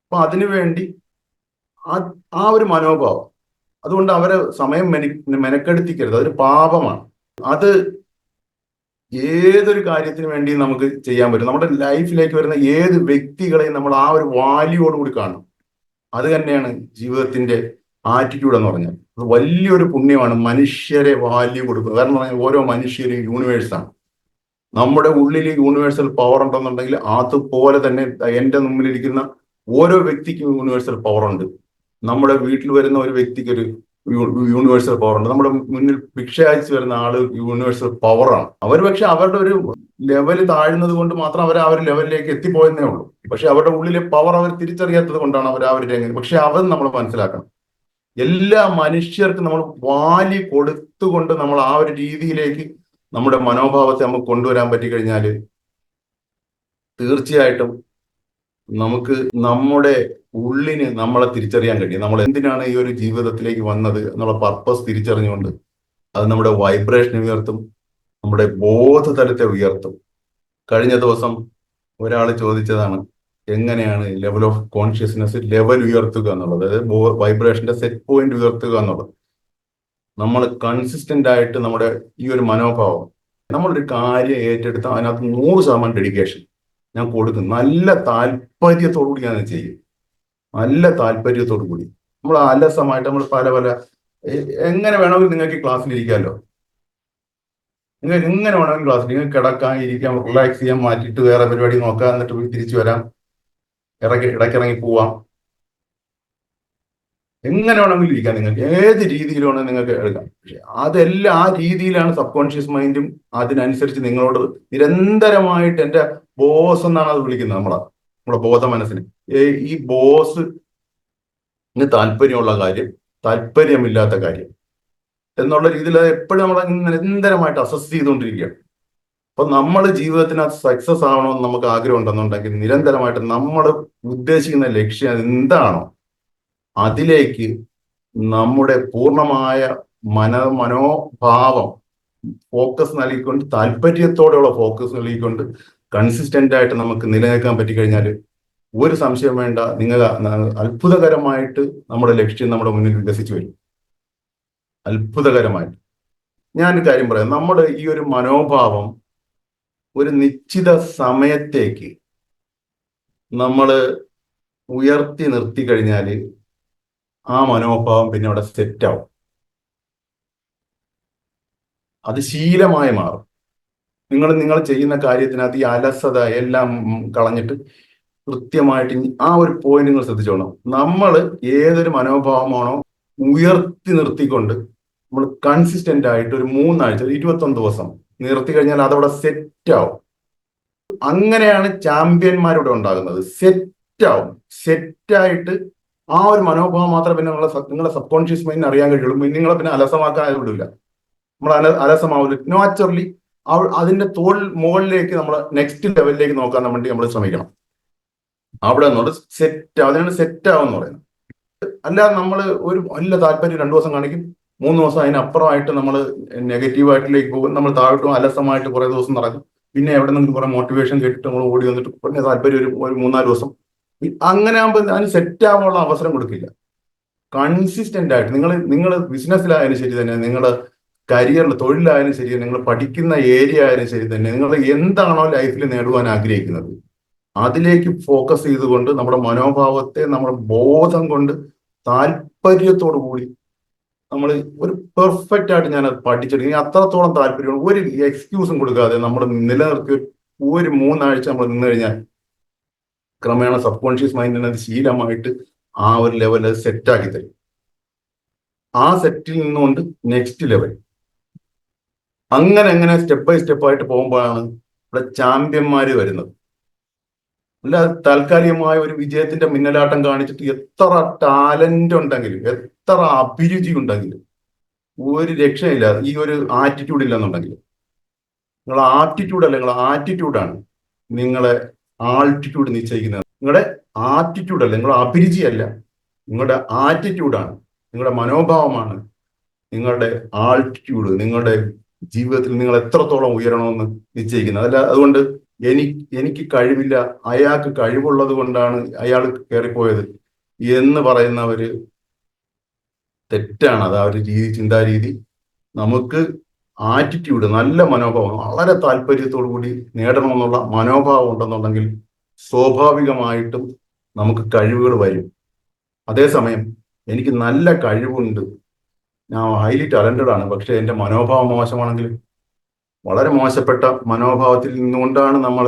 അപ്പൊ അതിനുവേണ്ടി ആ ഒരു മനോഭാവം, അതുകൊണ്ട് അവരെ സമയം മെനക്കെടുത്തിക്കരുത്. അതൊരു പാപമാണ്. അത് ഏതൊരു കാര്യത്തിന് വേണ്ടി നമുക്ക് ചെയ്യാൻ പറ്റും. നമ്മുടെ ലൈഫിലേക്ക് വരുന്ന ഏത് വ്യക്തികളെയും നമ്മൾ ആ ഒരു വാല്യൂയോടുകൂടി കാണണം. അത് തന്നെയാണ് ജീവിതത്തിന്റെ ആറ്റിറ്റ്യൂഡ് എന്ന് പറഞ്ഞാൽ. അത് വലിയൊരു പുണ്യമാണ് മനുഷ്യരെ വാല്യൂ കൊടുക്കുക. കാരണം പറഞ്ഞാൽ ഓരോ മനുഷ്യരും യൂണിവേഴ്സാണ്. നമ്മുടെ ഉള്ളിൽ യൂണിവേഴ്സൽ പവർ ഉണ്ടെന്നുണ്ടെങ്കിൽ അതുപോലെ തന്നെ എൻ്റെ മുമ്പിലിരിക്കുന്ന ഓരോ വ്യക്തിക്കും യൂണിവേഴ്സൽ പവർ ഉണ്ട്. നമ്മുടെ വീട്ടിൽ വരുന്ന ഒരു വ്യക്തിക്ക് ഒരു യൂണിവേഴ്സൽ പവർ ഉണ്ട്. നമ്മുടെ മുന്നിൽ ഭിക്ഷ അയച്ചു വരുന്ന ആള് യൂണിവേഴ്സൽ പവറാണ്. അവർ പക്ഷെ അവരുടെ ഒരു ലെവൽ താഴ്ന്നത് കൊണ്ട് മാത്രം അവർ ആ ഒരു ലെവലിലേക്ക് എത്തിപ്പോയെന്നേ ഉള്ളൂ. പക്ഷെ അവരുടെ ഉള്ളിലെ പവർ അവർ തിരിച്ചറിയാത്തത് കൊണ്ടാണ് അവർ ആ ഒരു രംഗം. പക്ഷെ അത് നമ്മൾ മനസ്സിലാക്കണം. എല്ലാ മനുഷ്യർക്കും നമ്മൾ വാലി കൊടുത്തുകൊണ്ട് നമ്മൾ ആ ഒരു രീതിയിലേക്ക് നമ്മുടെ മനോഭാവത്തെ നമുക്ക് കൊണ്ടുവരാൻ പറ്റിക്കഴിഞ്ഞാൽ തീർച്ചയായിട്ടും നമുക്ക് നമ്മുടെ ഉള്ളിന് നമ്മളെ തിരിച്ചറിയാൻ കഴിയും. നമ്മൾ എന്തിനാണ് ഈ ഒരു ജീവിതത്തിലേക്ക് വന്നത് എന്നുള്ള പർപ്പസ് തിരിച്ചറിഞ്ഞുകൊണ്ട് അത് നമ്മുടെ വൈബ്രേഷൻ ഉയർത്തും, നമ്മുടെ ബോധതലത്തെ ഉയർത്തും. കഴിഞ്ഞ ദിവസം ഒരാൾ ചോദിച്ചതാണ് എങ്ങനെയാണ് ലെവൽ ഓഫ് കോൺഷ്യസ്നെസ് ലെവൽ ഉയർത്തുക എന്നുള്ളത്, അതായത് വൈബ്രേഷന്റെ സെറ്റ് പോയിന്റ് ഉയർത്തുക എന്നുള്ളത്. നമ്മൾ കൺസിസ്റ്റന്റ് ആയിട്ട് നമ്മുടെ ഈ ഒരു മനോഭാവം, നമ്മളൊരു കാര്യം ഏറ്റെടുത്ത് അതിനകത്ത് 100% ഡെഡിക്കേഷൻ ഞാൻ കൊടുക്കും. നല്ല താല്പര്യത്തോടു കൂടി ഞാൻ ചെയ്യും. നല്ല താല്പര്യത്തോടു കൂടി. നമ്മൾ അലസമായിട്ട് നമ്മൾ പല പല എങ്ങനെ വേണമെങ്കിലും നിങ്ങൾക്ക് ക്ലാസ്സിൽ ഇരിക്കാമല്ലോ. നിങ്ങൾക്ക് എങ്ങനെ വേണമെങ്കിലും ക്ലാസ്സിൽ നിങ്ങൾക്ക് കിടക്കാൻ, ഇരിക്കാം, റിലാക്സ് ചെയ്യാൻ, മാറ്റിയിട്ട് വേറെ പരിപാടി നോക്കാം, എന്നിട്ട് തിരിച്ചു വരാം, ഇടയ്ക്കിറങ്ങി പോവാം. എങ്ങനെ വേണമെങ്കിലും ഇരിക്കാം. നിങ്ങൾക്ക് ഏത് രീതിയിൽ വേണമെങ്കിൽ നിങ്ങൾക്ക് എടുക്കാം. പക്ഷെ അതെല്ലാം ആ രീതിയിലാണ് സബ് കോൺഷ്യസ് മൈൻഡും അതിനനുസരിച്ച് നിങ്ങളോട് നിരന്തരമായിട്ട് എൻ്റെ ബോസ് എന്നാണ് അത് വിളിക്കുന്നത്. നമ്മുടെ ബോധ മനസ്സിന് ഈ ബോസ് താല്പര്യമുള്ള കാര്യം, താല്പര്യമില്ലാത്ത കാര്യം എന്നുള്ള രീതിയിൽ എപ്പോഴും നമ്മൾ നിരന്തരമായിട്ട് അസസ് ചെയ്തുകൊണ്ടിരിക്കുകയാണ്. അപ്പൊ നമ്മൾ ജീവിതത്തിനകത്ത് സക്സസ് ആവണമെന്ന് നമുക്ക് ആഗ്രഹം ഉണ്ടെന്നുണ്ടെങ്കിൽ നിരന്തരമായിട്ട് നമ്മൾ ഉദ്ദേശിക്കുന്ന ലക്ഷ്യം എന്താണോ അതിലേക്ക് നമ്മുടെ പൂർണ്ണമായ മനോഭാവം ഫോക്കസ് നൽകിക്കൊണ്ട്, താല്പര്യത്തോടെയുള്ള ഫോക്കസ് നൽകിക്കൊണ്ട് കൺസിസ്റ്റന്റ് ആയിട്ട് നമുക്ക് നിലനിൽക്കാൻ പറ്റിക്കഴിഞ്ഞാൽ ഒരു സംശയം വേണ്ട, നിങ്ങൾ അത്ഭുതകരമായിട്ട് നമ്മുടെ ലക്ഷ്യം നമ്മുടെ മുന്നിൽ വികസിച്ചു വരും. അത്ഭുതകരമായിട്ട്. ഞാനൊരു കാര്യം പറയാം. നമ്മുടെ ഈ ഒരു മനോഭാവം ഒരു നിശ്ചിത സമയത്തേക്ക് നമ്മൾ ഉയർത്തി നിർത്തി കഴിഞ്ഞാൽ ആ മനോഭാവം പിന്നെ അവിടെ സെറ്റാവും. അത് ശീലമായി മാറും. നിങ്ങൾ ചെയ്യുന്ന കാര്യത്തിനകത്ത് ഈ അലസത എല്ലാം കളഞ്ഞിട്ട് കൃത്യമായിട്ട് ആ ഒരു പോയിന്റ് നിങ്ങൾ ശ്രദ്ധിച്ചോണം. നമ്മൾ ഏതൊരു മനോഭാവമാണോ ഉയർത്തി നിർത്തിക്കൊണ്ട് നമ്മൾ കൺസിസ്റ്റന്റ് ആയിട്ട് ഒരു 3 ആഴ്ച 21 ദിവസം നിർത്തി കഴിഞ്ഞാൽ അതവിടെ സെറ്റാവും. അങ്ങനെയാണ് ചാമ്പ്യന്മാരിവിടെ ഉണ്ടാകുന്നത്. സെറ്റാവും. സെറ്റായിട്ട് ആ ഒരു മനോഭാവം മാത്രമേ പിന്നെ നിങ്ങളുടെ സബ് കോൺഷ്യസ് മൈൻഡിന് അറിയാൻ കഴിയുള്ളൂ. നിങ്ങളെ പിന്നെ അലസമാക്കാൻ വിടില്ല. നമ്മൾ അലസമാവില്ല. നാച്ചുറലി അതിന്റെ മുകളിലേക്ക് നമ്മൾ നെക്സ്റ്റ് ലെവലിലേക്ക് നോക്കാൻ വേണ്ടി നമ്മൾ ശ്രമിക്കണം. അവിടെ നിന്നോട് സെറ്റ്, അതിനാണ് സെറ്റ് ആവെന്ന് പറയുന്നത്. അല്ലാതെ നമ്മൾ ഒരു നല്ല താല്പര്യം 2 ദിവസം കാണിക്കും, 3 ദിവസം അതിനപ്പുറമായിട്ട് നമ്മൾ നെഗറ്റീവായിട്ടിലേക്ക് പോകും. നമ്മൾ താഴോട്ടും അലസമായിട്ട് കുറെ ദിവസം നടക്കും. പിന്നെ എവിടെ നിന്നും കുറെ മോട്ടിവേഷൻ കേട്ടിട്ട് നമ്മൾ ഓടി വന്നിട്ട് പിന്നെ താല്പര്യം ഒരു 3-4 ദിവസം. അങ്ങനെ ആകുമ്പോൾ അതിന് സെറ്റ് ആവാനുള്ള അവസരം കൊടുക്കില്ല. കൺസിസ്റ്റന്റ് ആയിട്ട് നിങ്ങൾ ബിസിനസ്സിലായാലും ശരി തന്നെ, നിങ്ങളുടെ കരിയറിൽ തൊഴിലായാലും ശരി, നിങ്ങൾ പഠിക്കുന്ന ഏരിയ ആയാലും ശരി തന്നെ, നിങ്ങൾ എന്താണോ ലൈഫിൽ നേടുവാൻ ആഗ്രഹിക്കുന്നത് അതിലേക്ക് ഫോക്കസ് ചെയ്തുകൊണ്ട് നമ്മുടെ മനോഭാവത്തെ നമ്മുടെ ബോധം കൊണ്ട് താല്പര്യത്തോടു കൂടി നമ്മൾ ഒരു പെർഫെക്റ്റ് ആയിട്ട് ഞാൻ അത് പഠിച്ചെടുക്കും. അത്രത്തോളം താല്പര്യമാണ്. ഒരു എക്സ്ക്യൂസും കൊടുക്കാതെ നമ്മൾ നിലനിർത്തി ഒരു 3 ആഴ്ച നമ്മൾ നിന്ന് കഴിഞ്ഞാൽ ക്രമേണ സബ് കോൺഷ്യസ് മൈൻഡിന് അത് ശീലമായിട്ട് ആ ഒരു ലെവൽ സെറ്റാക്കി തരും. ആ സെറ്റിൽ നിന്നുകൊണ്ട് നെക്സ്റ്റ് ലെവൽ അങ്ങനെ സ്റ്റെപ്പ് ബൈ സ്റ്റെപ്പ് ആയിട്ട് പോകുമ്പോഴാണ് ഇവിടെ ചാമ്പ്യന്മാര് വരുന്നത്. അല്ലാതെ താൽക്കാലികമായ ഒരു വിജയത്തിന്റെ മിന്നലാട്ടം കാണിച്ചിട്ട് എത്ര ടാലന്റ് ഉണ്ടെങ്കിലും എത്ര അഭിരുചി ഉണ്ടെങ്കിലും ഒരു രക്ഷയില്ല. ഈ ഒരു ആറ്റിറ്റ്യൂഡ് ഇല്ലെന്നുണ്ടെങ്കിൽ നിങ്ങളെ ആപ്റ്റിറ്റ്യൂഡ് അല്ല, നിങ്ങളെ ആറ്റിറ്റ്യൂഡാണ് നിങ്ങളെ ആൾട്ടിറ്റ്യൂഡ് നിശ്ചയിക്കുന്നത്. നിങ്ങളുടെ ആറ്റിറ്റ്യൂഡ് അല്ല, നിങ്ങളുടെ അഭിരുചി അല്ല, നിങ്ങളുടെ ആറ്റിറ്റ്യൂഡാണ്, നിങ്ങളുടെ മനോഭാവമാണ് നിങ്ങളുടെ ആൾട്ടിറ്റ്യൂഡ്, നിങ്ങളുടെ ജീവിതത്തിൽ നിങ്ങൾ എത്രത്തോളം ഉയരണമെന്ന് നിശ്ചയിക്കുന്നത്. അതല്ല അതുകൊണ്ട് എനിക്ക് കഴിവില്ല, അയാൾക്ക് കഴിവുള്ളത് കൊണ്ടാണ് അയാൾ കയറിപ്പോയത് എന്ന് പറയുന്നവര് തെറ്റാണ്. അത് ആ ഒരു ചിന്താരീതി. നമുക്ക് ആറ്റിറ്റ്യൂഡ്, നല്ല മനോഭാവം, വളരെ താല്പര്യത്തോടു കൂടി നേടണമെന്നുള്ള മനോഭാവം ഉണ്ടെന്നുണ്ടെങ്കിൽ സ്വാഭാവികമായിട്ടും നമുക്ക് കഴിവുകൾ വരും. അതേസമയം എനിക്ക് നല്ല കഴിവുണ്ട്, ഞാൻ ഹൈലി ടാലന്റഡ് ആണ്, പക്ഷെ എൻ്റെ മനോഭാവം മോശമാണെങ്കിൽ, വളരെ മോശപ്പെട്ട മനോഭാവത്തിൽ നിന്നുകൊണ്ടാണ് നമ്മൾ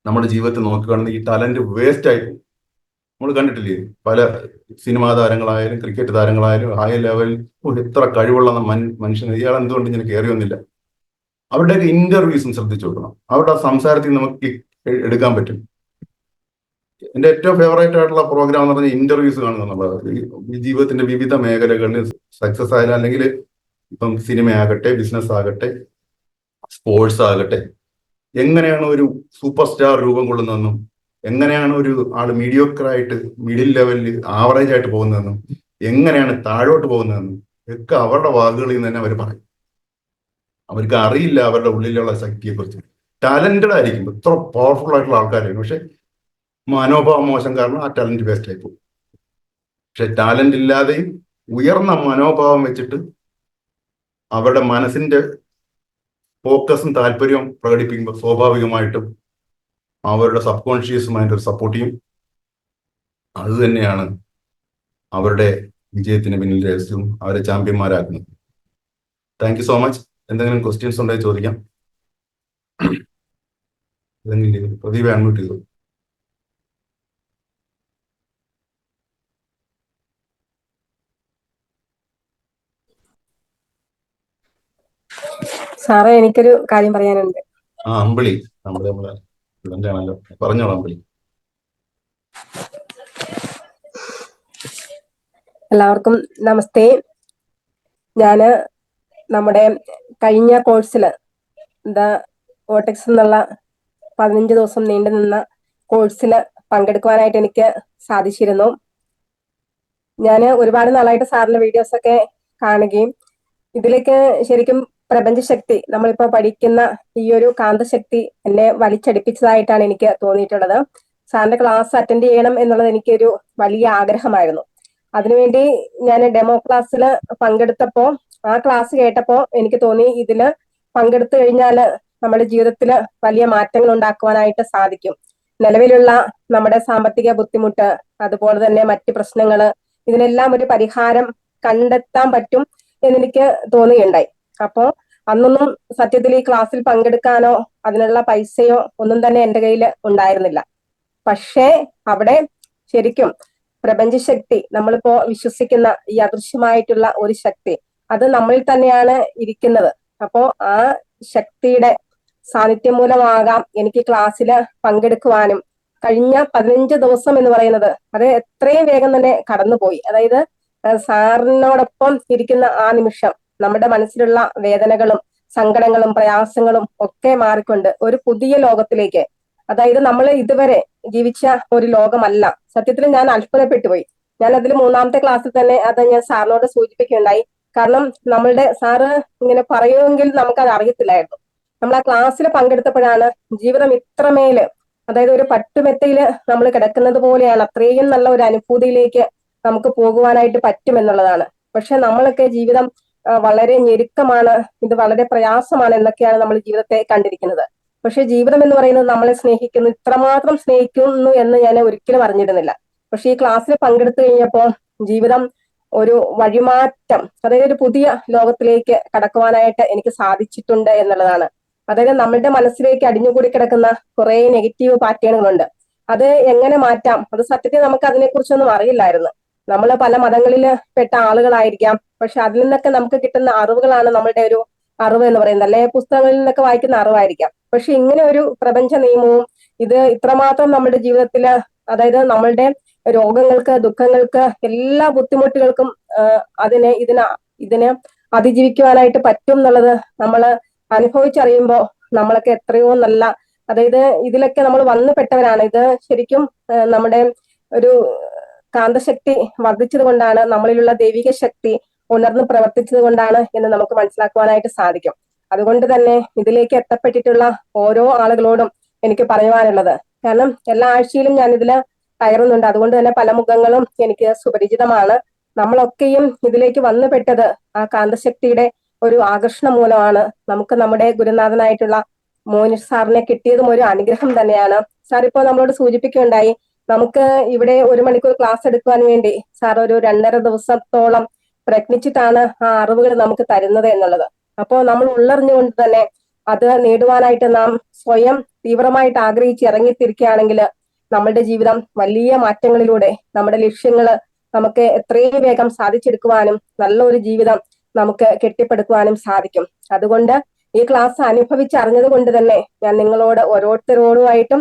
നമ്മുടെ ജീവിതത്തിൽ നോക്കുകയാണെങ്കിൽ ഈ ടാലന്റ് വേസ്റ്റ് ആയി പോകും. നമ്മൾ കണ്ടിട്ടില്ലേ? പല സിനിമാ താരങ്ങളായാലും ക്രിക്കറ്റ് താരങ്ങളായാലും ഹൈ ലെവലിൽ ഇത്ര കഴിവുള്ള മനുഷ്യന് ഇയാൾ എന്തുകൊണ്ട് ഇങ്ങനെ കയറി വന്നില്ല? അവരുടെയൊക്കെ ഇന്റർവ്യൂസും ശ്രദ്ധിച്ചു നോക്കണം. അവരുടെ സംസാരത്തിൽ നമുക്ക് എടുക്കാൻ പറ്റും. എന്റെ ഏറ്റവും ഫേവറേറ്റ് ആയിട്ടുള്ള പ്രോഗ്രാം എന്ന് പറഞ്ഞാൽ ഇന്റർവ്യൂസ് കാണുക എന്നുള്ളത്. ഈ ജീവിതത്തിന്റെ വിവിധ മേഖലകളിൽ സക്സസ് ആയാലും, അല്ലെങ്കിൽ ഇപ്പം സിനിമയാകട്ടെ, ബിസിനസ് ആകട്ടെ, സ്പോർട്സ് ആകട്ടെ, എങ്ങനെയാണ് ഒരു സൂപ്പർ സ്റ്റാർ രൂപം കൊള്ളുന്നതെന്നും, എങ്ങനെയാണ് ഒരു ആൾ മീഡിയോക്കറായിട്ട് മിഡിൽ ലെവലിൽ ആവറേജ് ആയിട്ട് പോകുന്നതെന്നും, എങ്ങനെയാണ് താഴോട്ട് പോകുന്നതെന്നും ഒക്കെ അവരുടെ വാക്കുകളിൽ നിന്ന് തന്നെ അവർ പറയും. അവർക്ക് അറിയില്ല അവരുടെ ഉള്ളിലുള്ള ശക്തിയെ കുറിച്ച്. ടാലന്റഡ് ആയിരിക്കും, ഇത്ര പവർഫുൾ ആയിട്ടുള്ള ആൾക്കാരായിരിക്കും, പക്ഷെ മനോഭാവം മോശം കാരണം ആ ടാലന്റ് വേസ്റ്റ് ആയി പോകും. പക്ഷെ ടാലന്റ് ഇല്ലാതെയും ഉയർന്ന മനോഭാവം വെച്ചിട്ട് അവരുടെ മനസ്സിന്റെ ഫോക്കസും താല്പര്യവും പ്രകടിപ്പിക്കുമ്പോൾ സ്വാഭാവികമായിട്ടും അവരുടെ സബ് കോൺഷ്യസ് മൈൻഡ് ഒരു സപ്പോർട്ട് ചെയ്യും. അത് തന്നെയാണ് അവരുടെ വിജയത്തിന് പിന്നിൽ രഹസ്യവും അവരെ ചാമ്പ്യന്മാരാക്കുന്നത്. Thank you so much. എന്തെങ്കിലും ക്വസ്റ്റ്യൻസ് ഉണ്ടെങ്കിൽ ചോദിക്കാം. പ്രദീപ് അൺമ്യൂട്ട് ചെയ്തു. സാറേ, എനിക്കൊരു കാര്യം പറയാനുണ്ട്. അമ്പിളി നമ്മളെ സ്റ്റുഡന്റ് ആണല്ലോ, പറഞ്ഞോളാം അമ്പിളി. എല്ലാവർക്കും നമസ്തേ. ഞാന് നമ്മുടെ കഴിഞ്ഞ കോഴ്സില് വോട്ടെക്സ് എന്നുള്ള 15 ദിവസം നീണ്ടു നിന്ന കോഴ്സില് പങ്കെടുക്കുവാനായിട്ട് എനിക്ക് സാധിച്ചിരുന്നു. ഞാൻ ഒരുപാട് നാളായിട്ട് സാറിന്റെ വീഡിയോസ് ഒക്കെ കാണുകയും ഇതിലേക്ക് ശരിക്കും പ്രപഞ്ചശക്തി, നമ്മളിപ്പോ പഠിക്കുന്ന ഈ ഒരു കാന്തശക്തി എന്നെ വലിച്ചടിപ്പിച്ചതായിട്ടാണ് എനിക്ക് തോന്നിയിട്ടുള്ളത്. സാറിന്റെ ക്ലാസ് അറ്റൻഡ് ചെയ്യണം എന്നുള്ളത് എനിക്കൊരു വലിയ ആഗ്രഹമായിരുന്നു. അതിനുവേണ്ടി ഞാൻ ഡെമോ ക്ലാസ്സിൽ പങ്കെടുത്തപ്പോ, ആ ക്ലാസ് കേട്ടപ്പോ എനിക്ക് തോന്നി ഇതില് പങ്കെടുത്തു കഴിഞ്ഞാൽ നമ്മുടെ ജീവിതത്തിൽ വലിയ മാറ്റങ്ങൾ ഉണ്ടാക്കുവാനായിട്ട് സാധിക്കും. നിലവിലുള്ള നമ്മുടെ സാമ്പത്തിക ബുദ്ധിമുട്ട്, അതുപോലെ തന്നെ മറ്റ് പ്രശ്നങ്ങള്, ഇതിനെല്ലാം ഒരു പരിഹാരം കണ്ടെത്താൻ പറ്റും എന്നെനിക്ക് തോന്നുകയുണ്ടായി. അപ്പോ അന്നൊന്നും സത്യത്തിൽ ഈ ക്ലാസ്സിൽ പങ്കെടുക്കാനോ അതിനുള്ള പൈസയോ ഒന്നും തന്നെ എന്റെ കയ്യിൽ ഉണ്ടായിരുന്നില്ല. പക്ഷേ അവിടെ ശരിക്കും പ്രപഞ്ചശക്തി, നമ്മളിപ്പോ വിശ്വസിക്കുന്ന ഈ അദൃശ്യമായിട്ടുള്ള ഒരു ശക്തി, അത് നമ്മളിൽ തന്നെയാണ് ഇരിക്കുന്നത്. അപ്പോ ആ ശക്തിയുടെ സാന്നിധ്യം മൂലമാകാം എനിക്ക് ക്ലാസ്സിൽ പങ്കെടുക്കുവാനും കഴിഞ്ഞ 15 ദിവസം എന്ന് പറയുന്നത് അത് എത്രയും വേഗം തന്നെ കടന്നുപോയി. അതായത് സാറിനോടൊപ്പം ഇരിക്കുന്ന ആ നിമിഷം നമ്മുടെ മനസ്സിലുള്ള വേദനകളും സങ്കടങ്ങളും പ്രയാസങ്ങളും ഒക്കെ മാറിക്കൊണ്ട് ഒരു പുതിയ ലോകത്തിലേക്ക്, അതായത് നമ്മൾ ഇതുവരെ ജീവിച്ച ഒരു ലോകമല്ല. സത്യത്തിൽ ഞാൻ അത്ഭുതപ്പെട്ടു പോയി. ഞാൻ അതിൽ 3ാമത്തെ ക്ലാസ്സിൽ തന്നെ അത് ഞാൻ സാറിനോട് സൂചിപ്പിക്കുകയുണ്ടായി. കാരണം നമ്മളുടെ സാറ് ഇങ്ങനെ പറയുമെങ്കിൽ നമുക്കത് അറിയത്തില്ലായിരുന്നു. നമ്മൾ ആ ക്ലാസ്സിൽ പങ്കെടുത്തപ്പോഴാണ് ജീവിതം ഇത്രമേല്, അതായത് ഒരു പട്ടുമെത്തയില് നമ്മൾ കിടക്കുന്നത് പോലെയാണ്, അത്രയും നല്ല ഒരു അനുഭൂതിയിലേക്ക് നമുക്ക് പോകുവാനായിട്ട് പറ്റുമെന്നുള്ളതാണ്. പക്ഷെ നമ്മളൊക്കെ ജീവിതം വളരെ ഞെരുക്കമാണ്, ഇത് വളരെ പ്രയാസമാണ് എന്നൊക്കെയാണ് നമ്മൾ ജീവിതത്തെ കണ്ടിരിക്കുന്നത്. പക്ഷെ ജീവിതം എന്ന് പറയുന്നത് നമ്മളെ സ്നേഹിക്കുന്നു, ഇത്രമാത്രം സ്നേഹിക്കുന്നു എന്ന് ഞാൻ ഒരിക്കലും അറിഞ്ഞിരുന്നില്ല. പക്ഷെ ഈ ക്ലാസ്സിൽ പങ്കെടുത്തു കഴിഞ്ഞപ്പോൾ ജീവിതം ഒരു വഴിമാറ്റം, അതായത് ഒരു പുതിയ ലോകത്തിലേക്ക് കടക്കുവാനായിട്ട് എനിക്ക് സാധിച്ചിട്ടുണ്ട് എന്നുള്ളതാണ്. അതായത് നമ്മളുടെ മനസ്സിലേക്ക് അടിഞ്ഞുകൂടി കിടക്കുന്ന കുറെ നെഗറ്റീവ് പാറ്റേണുകളുണ്ട്. അത് എങ്ങനെ മാറ്റാം, അത് സത്യത്തിൽ നമുക്ക് അതിനെക്കുറിച്ചൊന്നും അറിയില്ലായിരുന്നു. നമ്മൾ പല മതങ്ങളിൽ പെട്ട ആളുകളായിരിക്കാം, പക്ഷെ അതിൽ നിന്നൊക്കെ നമുക്ക് കിട്ടുന്ന അറിവുകളാണ് നമ്മളുടെ ഒരു അറിവ് എന്ന് പറയുന്നത്, അല്ലെ പുസ്തകങ്ങളിൽ നിന്നൊക്കെ വായിക്കുന്ന അറിവായിരിക്കാം. പക്ഷെ ഇങ്ങനെ ഒരു പ്രപഞ്ച നിയമവും ഇത് ഇത്രമാത്രം നമ്മുടെ ജീവിതത്തില്, അതായത് നമ്മളുടെ രോഗങ്ങൾക്ക്, ദുഃഖങ്ങൾക്ക്, എല്ലാ ബുദ്ധിമുട്ടുകൾക്കും ഇതിനെ അതിജീവിക്കുവാനായിട്ട് പറ്റും എന്നുള്ളത് നമ്മൾ അനുഭവിച്ചറിയുമ്പോൾ നമ്മളൊക്കെ എത്രയോ നല്ല, അതായത് ഇതിലൊക്കെ നമ്മൾ വന്നു പെട്ടവരാണ്. ഇത് ശരിക്കും നമ്മുടെ ഒരു കാന്തശക്തി വർദ്ധിച്ചത് കൊണ്ടാണ്, നമ്മളിലുള്ള ദൈവിക ശക്തി ഉണർന്ന് പ്രവർത്തിച്ചത് കൊണ്ടാണ് എന്ന് നമുക്ക് മനസ്സിലാക്കുവാനായിട്ട് സാധിക്കും. അതുകൊണ്ട് തന്നെ ഇതിലേക്ക് എത്തപ്പെട്ടിട്ടുള്ള ഓരോ ആളുകളോടും എനിക്ക് പറയുവാനുള്ളത്, കാരണം എല്ലാ ആഴ്ചയിലും ഞാൻ ഇതില് കയറുന്നുണ്ട്, അതുകൊണ്ട് തന്നെ പല മുഖങ്ങളും എനിക്ക് സുപരിചിതമാണ്. നമ്മളൊക്കെയും ഇതിലേക്ക് വന്നു പെട്ടത് ആ കാന്തശക്തിയുടെ ഒരു ആകർഷണം മൂലമാണ്. നമുക്ക് നമ്മുടെ ഗുരുനാഥനായിട്ടുള്ള മോനിഷ് സാറിനെ കിട്ടിയതും ഒരു അനുഗ്രഹം തന്നെയാണ്. സാർ ഇപ്പോൾ നമ്മളോട് സൂചിപ്പിക്കുകയുണ്ടായി, നമുക്ക് ഇവിടെ 1 മണിക്കൂർ ക്ലാസ് എടുക്കുവാൻ വേണ്ടി സാർ ഒരു 2.5 ദിവസത്തോളം പ്രയത്നിച്ചിട്ടാണ് ആ അറിവുകൾ നമുക്ക് തരുന്നത് എന്നുള്ളത്. അപ്പോൾ നമ്മൾ ഉള്ളറിഞ്ഞുകൊണ്ട് തന്നെ അത് നേടുവാനായിട്ട് നാം സ്വയം തീവ്രമായിട്ട് ആഗ്രഹിച്ച് ഇറങ്ങിത്തിരിക്കുകയാണെങ്കിൽ നമ്മളുടെ ജീവിതം വലിയ മാറ്റങ്ങളിലൂടെ നമ്മുടെ ലക്ഷ്യങ്ങള് നമുക്ക് എത്രയും വേഗം സാധിച്ചെടുക്കുവാനും നല്ലൊരു ജീവിതം നമുക്ക് കെട്ടിപ്പടുക്കുവാനും സാധിക്കും. അതുകൊണ്ട് ഈ ക്ലാസ് അനുഭവിച്ചറിഞ്ഞത് കൊണ്ട് തന്നെ ഞാൻ നിങ്ങളോട് ഓരോരുത്തരോടുമായിട്ടും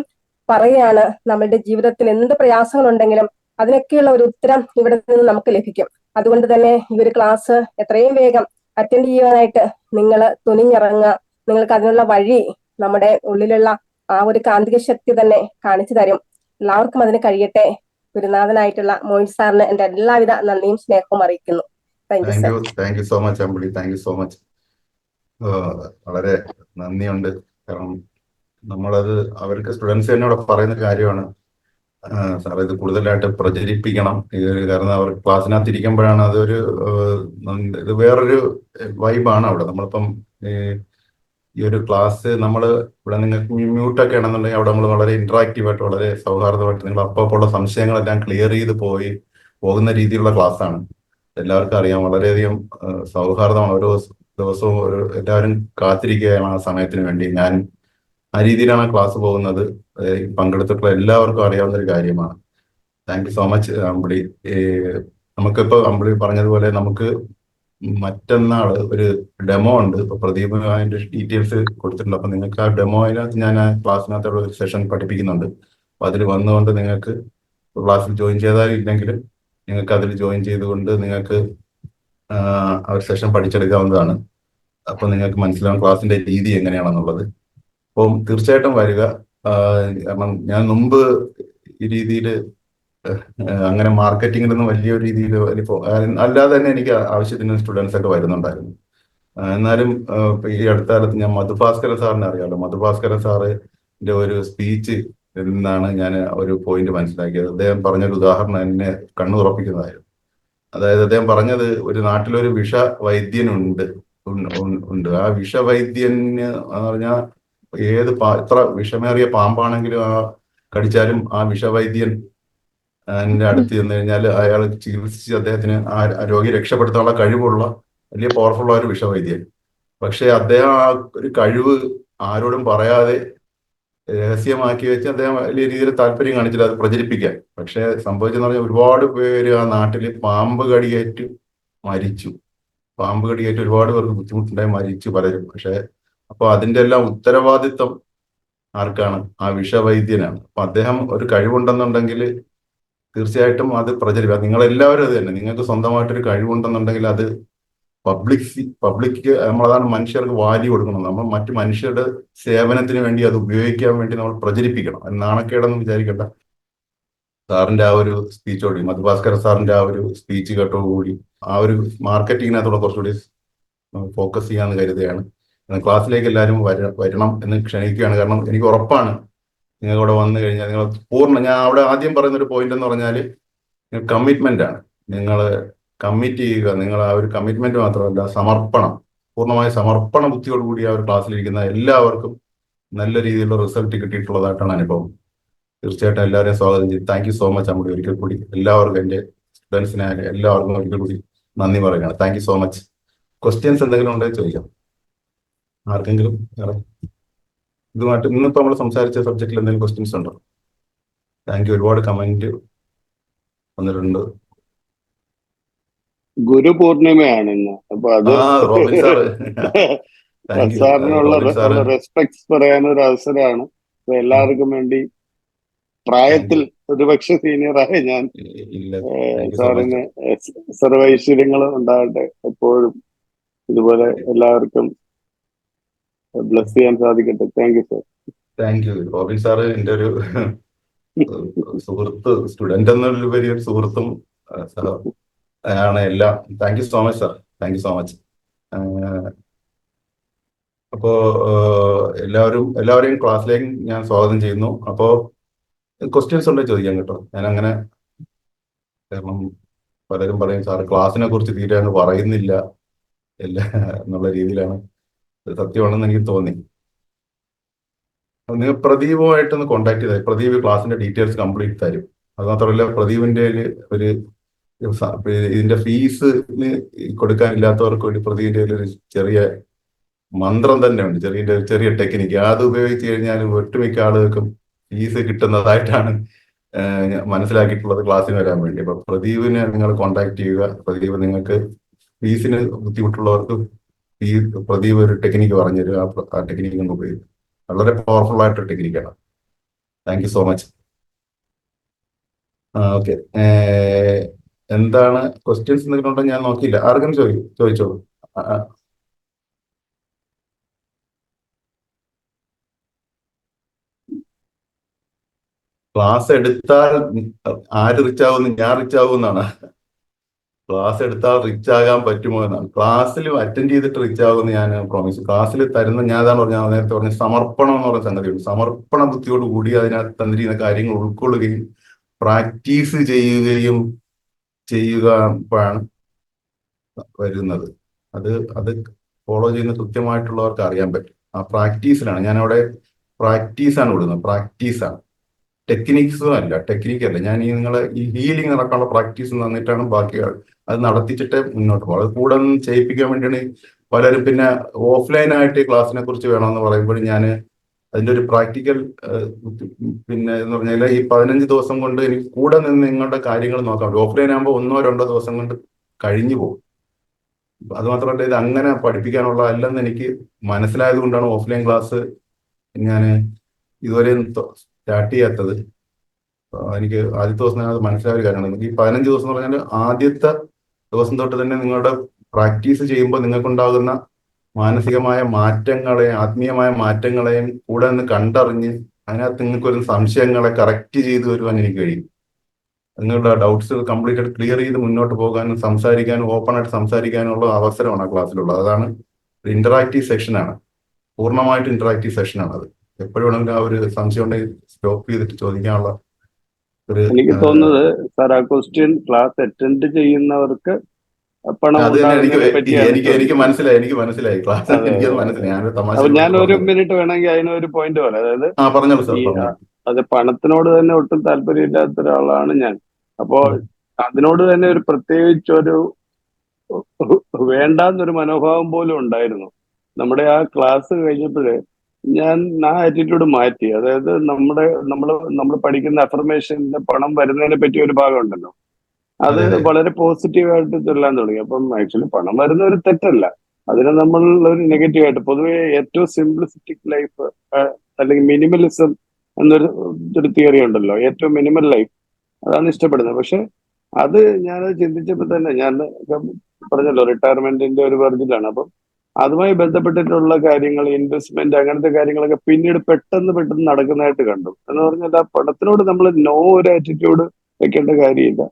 പറയുകയാണ്, നമ്മളുടെ ജീവിതത്തിൽ എന്ത് പ്രയാസങ്ങളുണ്ടെങ്കിലും അതിനൊക്കെയുള്ള ഒരു ഉത്തരം ഇവിടെ നിന്ന് നമുക്ക് ലഭിക്കും. അതുകൊണ്ട് തന്നെ ഈ ഒരു ക്ലാസ് എത്രയും വേഗം അറ്റൻഡ് ചെയ്യാനായിട്ട് നിങ്ങൾ തുനിഞ്ഞിറങ്ങുക. നിങ്ങൾക്ക് അതിനുള്ള വഴി നമ്മുടെ ഉള്ളിലുള്ള ആ ഒരു കാന്തിക ശക്തി തന്നെ കാണിച്ചു തരും. എല്ലാവർക്കും അതിന് കഴിയട്ടെ. ഗുരുനാഥനായിട്ടുള്ള മോയിൻ സാറിന് എന്റെ എല്ലാവിധ നന്ദിയും സ്നേഹവും അറിയിക്കുന്നു. Thank you sir. Thank you so much Ambili, thank you so much. വളരെ നന്ദിയുണ്ട്. കാരണം നമ്മളത് അവർക്ക് സ്റ്റുഡൻസ് എന്നോട് പറയുന്ന കാര്യമാണ്, സാർ ഇത് കൂടുതലായിട്ട് പ്രചരിപ്പിക്കണം. കാരണം അവർ ക്ലാസ്സിനകത്ത് ഇരിക്കുമ്പോഴാണ് അതൊരു ഇത് വേറൊരു വൈബാണ് അവിടെ. നമ്മളിപ്പം ഈ ഒരു ക്ലാസ് നമ്മൾ ഇവിടെ നിങ്ങൾക്ക് മ്യൂട്ടൊക്കെ ആണെന്നുണ്ടെങ്കിൽ അവിടെ നമ്മൾ വളരെ ഇന്ററാക്റ്റീവ് ആയിട്ട് വളരെ സൗഹാർദ്ദമായിട്ട് നിങ്ങൾ അപ്പോൾ ഉള്ള സംശയങ്ങളെല്ലാം ക്ലിയർ ചെയ്ത് പോകുന്ന രീതിയിലുള്ള ക്ലാസ്സാണ്. എല്ലാവർക്കും അറിയാം, വളരെയധികം സൗഹാർദ്ദമാണ്. ഓരോ ദിവസവും എല്ലാവരും കാത്തിരിക്കുകയാണ് ആ സമയത്തിന് വേണ്ടി. ഞാൻ ആ രീതിയിലാണ് ക്ലാസ് പോകുന്നത്. പങ്കെടുത്തിട്ടുള്ള എല്ലാവർക്കും അറിയാവുന്ന ഒരു കാര്യമാണ്. താങ്ക് യു സോ മച്ച് അമ്പിളി. നമുക്കിപ്പോൾ അമ്പിളി പറഞ്ഞതുപോലെ നമുക്ക് മറ്റന്നാൾ ഒരു ഡെമോ ഉണ്ട്. ഇപ്പൊ പ്രദീപ് അതിന്റെ ഡീറ്റെയിൽസ് കൊടുത്തിട്ടുണ്ട്. അപ്പൊ നിങ്ങൾക്ക് ആ ഡെമോയിനകത്ത് ഞാൻ ആ ക്ലാസ്സിനകത്തുള്ള ഒരു സെഷൻ പഠിപ്പിക്കുന്നുണ്ട്. അപ്പൊ അതിൽ വന്നുകൊണ്ട് നിങ്ങൾക്ക് ക്ലാസ്സിൽ ജോയിൻ ചെയ്താലില്ലെങ്കിൽ നിങ്ങൾക്ക് അതിൽ ജോയിൻ ചെയ്തുകൊണ്ട് നിങ്ങൾക്ക് ആ ഒരു സെഷൻ പഠിച്ചെടുക്കാവുന്നതാണ്. അപ്പൊ നിങ്ങൾക്ക് മനസ്സിലാവും ക്ലാസ്സിന്റെ രീതി എങ്ങനെയാണെന്നുള്ളത്. അപ്പം തീർച്ചയായിട്ടും വരിക. കാരണം ഞാൻ മുമ്പ് ഈ രീതിയിൽ അങ്ങനെ മാർക്കറ്റിങ്ങിലൊന്നും വലിയൊരു രീതിയിൽ അല്ലാതെ തന്നെ എനിക്ക് ആവശ്യത്തിന് സ്റ്റുഡൻസ് ഒക്കെ വരുന്നുണ്ടായിരുന്നു. എന്നാലും ഈ അടുത്ത കാലത്ത് ഞാൻ മധുഭാസ്കരൻ സാറിനെ അറിയാമല്ലോ. മധുഭാസ്കരൻ സാറിന്റെ ഒരു സ്പീച്ച് നിന്നാണ് ഞാൻ ഒരു പോയിന്റ് മനസ്സിലാക്കിയത്. അദ്ദേഹം പറഞ്ഞൊരു ഉദാഹരണം എന്നെ കണ്ണു തുറപ്പിക്കുന്നതായിരുന്നു. അതായത് അദ്ദേഹം പറഞ്ഞത്, ഒരു നാട്ടിലൊരു വിഷവൈദ്യനുണ്ട്. ആ വിഷവൈദ്യന് പറഞ്ഞാൽ എത്ര വിഷമേറിയ പാമ്പാണെങ്കിലും കടിച്ചാലും ആ വിഷവൈദ്യൻ അതിന്റെ അടുത്ത് ചെന്ന് കഴിഞ്ഞാൽ അയാൾ ചികിത്സിച്ച് അദ്ദേഹത്തിന് ആ രോഗി രക്ഷപ്പെടുത്താനുള്ള കഴിവുള്ള വലിയ പവർഫുൾ ആയ ഒരു വിഷവൈദ്യൻ. പക്ഷെ അദ്ദേഹം ആ ഒരു കഴിവ് ആരോടും പറയാതെ രഹസ്യമാക്കി വെച്ച് അദ്ദേഹം വലിയ രീതിയിൽ താല്പര്യം കാണിച്ചില്ല അത് പ്രചരിപ്പിക്കാൻ. പക്ഷെ സംഭവിച്ചെന്ന് പറഞ്ഞാൽ ഒരുപാട് പേര് ആ നാട്ടിൽ പാമ്പ് കടിയേറ്റ് മരിച്ചു. പാമ്പ് കടിയേറ്റ് ഒരുപാട് പേർക്ക് ബുദ്ധിമുട്ടുണ്ടായി മരിച്ചു പലരും. പക്ഷെ അപ്പൊ അതിന്റെ എല്ലാം ഉത്തരവാദിത്വം ആർക്കാണ്? ആ വിഷവൈദ്യനാണ്. അപ്പൊ അദ്ദേഹം ഒരു കഴിവുണ്ടെന്നുണ്ടെങ്കിൽ തീർച്ചയായിട്ടും അത് പ്രചരിപ്പിക്കുക. നിങ്ങളെല്ലാവരും അത് തന്നെ, നിങ്ങൾക്ക് സ്വന്തമായിട്ടൊരു കഴിവുണ്ടെന്നുണ്ടെങ്കിൽ അത് പബ്ലിക്ക് നമ്മളതാണ് മനുഷ്യർക്ക് വാല്യൂ കൊടുക്കണം. നമ്മൾ മറ്റു മനുഷ്യരുടെ സേവനത്തിന് വേണ്ടി അത് ഉപയോഗിക്കാൻ വേണ്ടി നമ്മൾ പ്രചരിപ്പിക്കണം. അത് നാണക്കേടെന്ന് വിചാരിക്കേണ്ട. സാറിന്റെ ആ ഒരു സ്പീച്ചോടി, മധുഭാസ്കര സാറിന്റെ ആ ഒരു സ്പീച്ച് കേട്ടോടുകൂടി ആ ഒരു മാർക്കറ്റിങ്ങിനകത്തുള്ള കുറച്ചുകൂടി ഫോക്കസ് ചെയ്യാന്ന് കരുതുകയാണ്. ക്ലാസ്സിലേക്ക് എല്ലാവരും വരണം എന്ന് ക്ഷണിക്കുകയാണ്. കാരണം എനിക്ക് ഉറപ്പാണ് നിങ്ങൾ ഇവിടെ വന്നു കഴിഞ്ഞാൽ നിങ്ങൾ ഞാൻ അവിടെ ആദ്യം പറയുന്ന ഒരു പോയിന്റ് എന്ന് പറഞ്ഞാൽ കമ്മിറ്റ്മെന്റ് ആണ്. നിങ്ങൾ കമ്മിറ്റ് ചെയ്യുക. നിങ്ങൾ ആ ഒരു കമ്മിറ്റ്മെന്റ് മാത്രമല്ല, സമർപ്പണം, പൂർണ്ണമായ സമർപ്പണ ബുദ്ധിയോടുകൂടി ആ ഒരു ക്ലാസ്സിലിരിക്കുന്ന എല്ലാവർക്കും നല്ല രീതിയിലുള്ള റിസൾട്ട് കിട്ടിയിട്ടുള്ളതായിട്ടാണ് അനുഭവം. തീർച്ചയായിട്ടും എല്ലാവരെയും സ്വാഗതം ചെയ്യും. താങ്ക് യു സോ മച്ച് അമ്മൂടി. ഒരിക്കൽ കൂടി എല്ലാവർക്കും, എൻ്റെ സ്റ്റുഡൻസിനെ എല്ലാവർക്കും ഒരിക്കൽ കൂടി നന്ദി പറയുകയാണ്. Thank you so much. Questions എന്തെങ്കിലും ഉണ്ടെങ്കിൽ ചോദിക്കാം ആർക്കെങ്കിലും. ഇതുമായിട്ട് ഇന്നിപ്പോൾ നമ്മൾ സംസാരിച്ച സബ്ജക്റ്റിൽ എന്തെങ്കിലും ക്വസ്റ്റ്യൻസ് ഉണ്ടോ? Thank you. ഒരുപാട് കമന്റ് വന്നിട്ടുണ്ട്. ഗുരു പൂർണിമയാണ് ഇന്ന്. അപ്പൊ അത് റോബിൻ സാറ് സാറിനുള്ള റെസ്പെക്ട്സ് പറയാനൊരു അവസരമാണ്. എല്ലാവർക്കും വേണ്ടി പ്രായത്തിൽ ഒരുപക്ഷെ സീനിയറായ ഞാൻ സാറിന് സർവൈശ്വര്യങ്ങൾ ഉണ്ടാകട്ടെ. എപ്പോഴും ഇതുപോലെ എല്ലാവർക്കും ബ്ലസ് ചെയ്യാൻ സാധിക്കട്ടെ. Thank you sir. Thank you. Robin sir എൻ്റെ ഒരു സുഹൃത്ത്, സ്റ്റുഡന്റ് എന്നുള്ളൊരു ഒരു സുഹൃത്തും ആണ് എല്ലാം. Thank you so much sir. Thank you so much. അപ്പോ എല്ലാവരെയും ക്ലാസ്സിലേക്ക് ഞാൻ സ്വാഗതം ചെയ്യുന്നു. അപ്പോ ക്വസ്റ്റ്യൻസ് ഉണ്ടെങ്കിൽ ചോദിക്കാം കേട്ടോ. ഞാൻ അങ്ങനെ, കാരണം പലരും പറയും സാർ ക്ലാസ്സിനെ കുറിച്ച് തീരെ അങ്ങ് പറയുന്നില്ല എന്നുള്ള രീതിയിലാണ്. സത്യമാണെന്ന് എനിക്ക് തോന്നി. നിങ്ങൾ പ്രദീപുമായിട്ടൊന്ന് കോൺടാക്ട് ചെയ്താൽ പ്രദീപ് ക്ലാസ്സിന്റെ ഡീറ്റെയിൽസ് കംപ്ലീറ്റ് തരും. അത് മാത്രമല്ല പ്രദീപിന്റെ ഒരു ഇതിന്റെ ഫീസ് കൊടുക്കാനില്ലാത്തവർക്ക് വേണ്ടി പ്രദീപിന്റെ ഒരു ചെറിയ മന്ത്രം തന്നെ ഉണ്ട്, ചെറിയ ടെക്നിക്ക്. അത് ഉപയോഗിച്ച് കഴിഞ്ഞാൽ ഒട്ടുമിക്ക ആളുകൾക്കും ഫീസ് കിട്ടുന്നതായിട്ടാണ് ഞാൻ മനസ്സിലാക്കിയിട്ടുള്ളത് ക്ലാസ്സിന് വരാൻ വേണ്ടി. അപ്പൊ പ്രദീപിനെ നിങ്ങൾ കോൺടാക്ട് ചെയ്യുക. പ്രദീപ് നിങ്ങൾക്ക് ഫീസിന് ബുദ്ധിമുട്ടുള്ളവർക്ക് ഈ പ്രദീപ് ഒരു ടെക്നിക്ക് പറഞ്ഞു തരിക. ആ ടെക്നിക്ക് കൊണ്ട് ഉപയോഗിക്കും. വളരെ പവർഫുൾ ആയിട്ടൊരു ടെക്നിക്കാണ്. Thank you so much. Okay, എന്താണ് ക്വസ്റ്റ്യൻസ് എന്തെങ്കിലും ഉണ്ടോ? ഞാൻ നോക്കിയില്ല. ആർക്കും ചോദിച്ചോളൂ. ക്ലാസ് എടുത്താൽ ആര് റിച്ച് ആവുമെന്ന്, ഞാൻ റിച്ച് ആവുമെന്നാണ്. ക്ലാസ് എടുത്താൽ റിച്ച് ആകാൻ പറ്റുമോ എന്നാണ്. ക്ലാസ്സിൽ അറ്റൻഡ് ചെയ്തിട്ട് റിച്ച് ആകുമെന്ന് ഞാൻ പ്രോമിസ്. ക്ലാസ്സിൽ തരുന്ന ഞാൻ അതാണ് പറഞ്ഞ നേരത്തെ പറഞ്ഞ സമർപ്പണം എന്ന് പറയുന്ന സംഗതിയുണ്ട്. സമർപ്പണ ബുദ്ധിയോട് കൂടി അതിനകത്ത് തന്നിരിക്കുന്ന കാര്യങ്ങൾ ഉൾക്കൊള്ളുകയും പ്രാക്ടീസ് ചെയ്യുകയാണ് വരുന്നത്. അത് അത് ഫോളോ ചെയ്യുന്ന കൃത്യമായിട്ടുള്ളവർക്ക് അറിയാൻ പറ്റും. ആ പ്രാക്ടീസിലാണ് ഞാനവിടെ പ്രാക്ടീസാണ് വിടുന്നത്. പ്രാക്ടീസാണ്, ടെക്നിക്സും അല്ല, ടെക്നിക്കല്ല. ഞാൻ ഈ നിങ്ങളെ ഈ ഹീലിംഗ് നടക്കാനുള്ള പ്രാക്ടീസ് തന്നിട്ടാണ് ബാക്കി അത് നടത്തിച്ചിട്ടേ മുന്നോട്ട് പോകും. അത് കൂടെ ഒന്ന് ചെയ്യിപ്പിക്കാൻ വേണ്ടിയാണ് പലരും പിന്നെ ഓഫ്ലൈനായിട്ട് ക്ലാസ്സിനെ കുറിച്ച് വേണമെന്ന് പറയുമ്പോൾ ഞാൻ അതിന്റെ ഒരു പ്രാക്ടിക്കൽ പിന്നെ എന്ന് പറഞ്ഞാൽ ഈ 15 ദിവസം കൊണ്ട് എനിക്ക് കൂടെ നിന്ന് നിങ്ങളുടെ കാര്യങ്ങൾ നോക്കാൻ പറ്റും. ഓഫ്ലൈൻ ആകുമ്പോൾ 1-2 ദിവസം കൊണ്ട് കഴിഞ്ഞു പോകും. അത് മാത്രമല്ല, ഇത് അങ്ങനെ പഠിപ്പിക്കാനുള്ള അല്ലെന്ന് എനിക്ക് മനസ്സിലായത് കൊണ്ടാണ് ഓഫ്ലൈൻ ക്ലാസ് ഞാൻ ഇതുവരെ സ്റ്റാർട്ട് ചെയ്യാത്തത്. എനിക്ക് ആദ്യത്തെ ദിവസം അത് മനസ്സിലായ ഒരു കാര്യമാണ്. ഈ 15 ദിവസം എന്ന് പറഞ്ഞാൽ ആദ്യത്തെ ദിവസം തൊട്ട് തന്നെ നിങ്ങളുടെ പ്രാക്ടീസ് ചെയ്യുമ്പോൾ നിങ്ങൾക്കുണ്ടാകുന്ന മാനസികമായ മാറ്റങ്ങളെയും ആത്മീയമായ മാറ്റങ്ങളെയും കൂടെ നിന്ന് കണ്ടറിഞ്ഞ് അതിനകത്ത് നിങ്ങൾക്കൊരു സംശയങ്ങളെ കറക്റ്റ് ചെയ്ത് വരുവാൻ എനിക്ക് കഴിയും. നിങ്ങളുടെ ഡൗട്ട്സ് കംപ്ലീറ്റ് ആയിട്ട് ക്ലിയർ ചെയ്ത് മുന്നോട്ട് പോകാനും സംസാരിക്കാനും ഓപ്പൺ ആയിട്ട് സംസാരിക്കാനുള്ള അവസരമാണ് ആ ക്ലാസ്സിലുള്ളത്. അതാണ് ഇന്ററാക്റ്റീവ് സെഷനാണ്, പൂർണ്ണമായിട്ട് ഇന്ററാക്റ്റീവ് സെഷനാണ്. അത് എപ്പോഴും വേണമെങ്കിലും ആ ഒരു സംശയം ഉണ്ടെങ്കിൽ സ്റ്റോപ്പ് ചെയ്തിട്ട് ചോദിക്കാനുള്ള ഒരു എനിക്ക് തോന്നുന്നത് സാർ, ആ ക്വസ്റ്റ്യൻ ക്ലാസ് അറ്റൻഡ് ചെയ്യുന്നവർക്ക് പണം അത് തന്നെ എനിക്ക് ഉണ്ടാകുന്നതിനെ മനസ്സിലായി ക്ലാസ് എനിക്കത് മനസ്സിലായി. ഞാനൊരു തമാശ അപ്പൊ ഞാൻ ഒരു മിനിറ്റ് വേണമെങ്കിൽ അതിനൊരു പോയിന്റ് പറയാം. അതായത് പറഞ്ഞോളൂ സാർ, ഈ പറഞ്ഞോളൂ. അത് പണത്തിനോട് തന്നെ ഒട്ടും താല്പര്യമില്ലാത്ത ഒരാളാണ് ഞാൻ. അപ്പോൾ അതിനോട് തന്നെ ഒരു പ്രത്യേകിച്ച് ഒരു വേണ്ടാന്നൊരു മനോഭാവം പോലും ഉണ്ടായിരുന്നു. നമ്മുടെ ആ ക്ലാസ് കഴിഞ്ഞപ്പോഴേ ഞാൻ ആ ആറ്റിറ്റ്യൂഡ് മാറ്റി. അതായത് നമ്മൾ പഠിക്കുന്ന അഫർമേഷന്റെ പണം വരുന്നതിനെ പറ്റിയ ഒരു ഭാഗം ഉണ്ടല്ലോ, അത് വളരെ പോസിറ്റീവായിട്ട് ചൊല്ലാൻ തുടങ്ങി. അപ്പം ആക്ച്വലി പണം വരുന്ന ഒരു തെറ്റല്ല, അതിനെ നമ്മൾ ഒരു നെഗറ്റീവായിട്ട് പൊതുവെ ഏറ്റവും സിംപ്ലിസിറ്റിക് ലൈഫ് അല്ലെങ്കിൽ മിനിമലിസം എന്നൊരു തിയറി ഉണ്ടല്ലോ, ഏറ്റവും മിനിമൽ ലൈഫ്, അതാണ് ഇഷ്ടപ്പെടുന്നത്. പക്ഷെ അത് ഞാനത് ചിന്തിച്ചപ്പോൾ തന്നെ ഞാൻ പറഞ്ഞല്ലോ റിട്ടയർമെന്റിന്റെ ഒരു വെർജിലാണ്. അപ്പം അതുമായി ബന്ധപ്പെട്ടിട്ടുള്ള കാര്യങ്ങൾ, ഇൻവെസ്റ്റ്മെന്റ്, അങ്ങനത്തെ കാര്യങ്ങളൊക്കെ പിന്നീട് പെട്ടെന്ന് നടക്കുന്നതായിട്ട് കണ്ടു. എന്ന് പറഞ്ഞാൽ ആ പണത്തിനോട് നമ്മൾ നോ ഒരു ആറ്റിറ്റ്യൂഡ് വെക്കേണ്ട കാര്യമില്ല.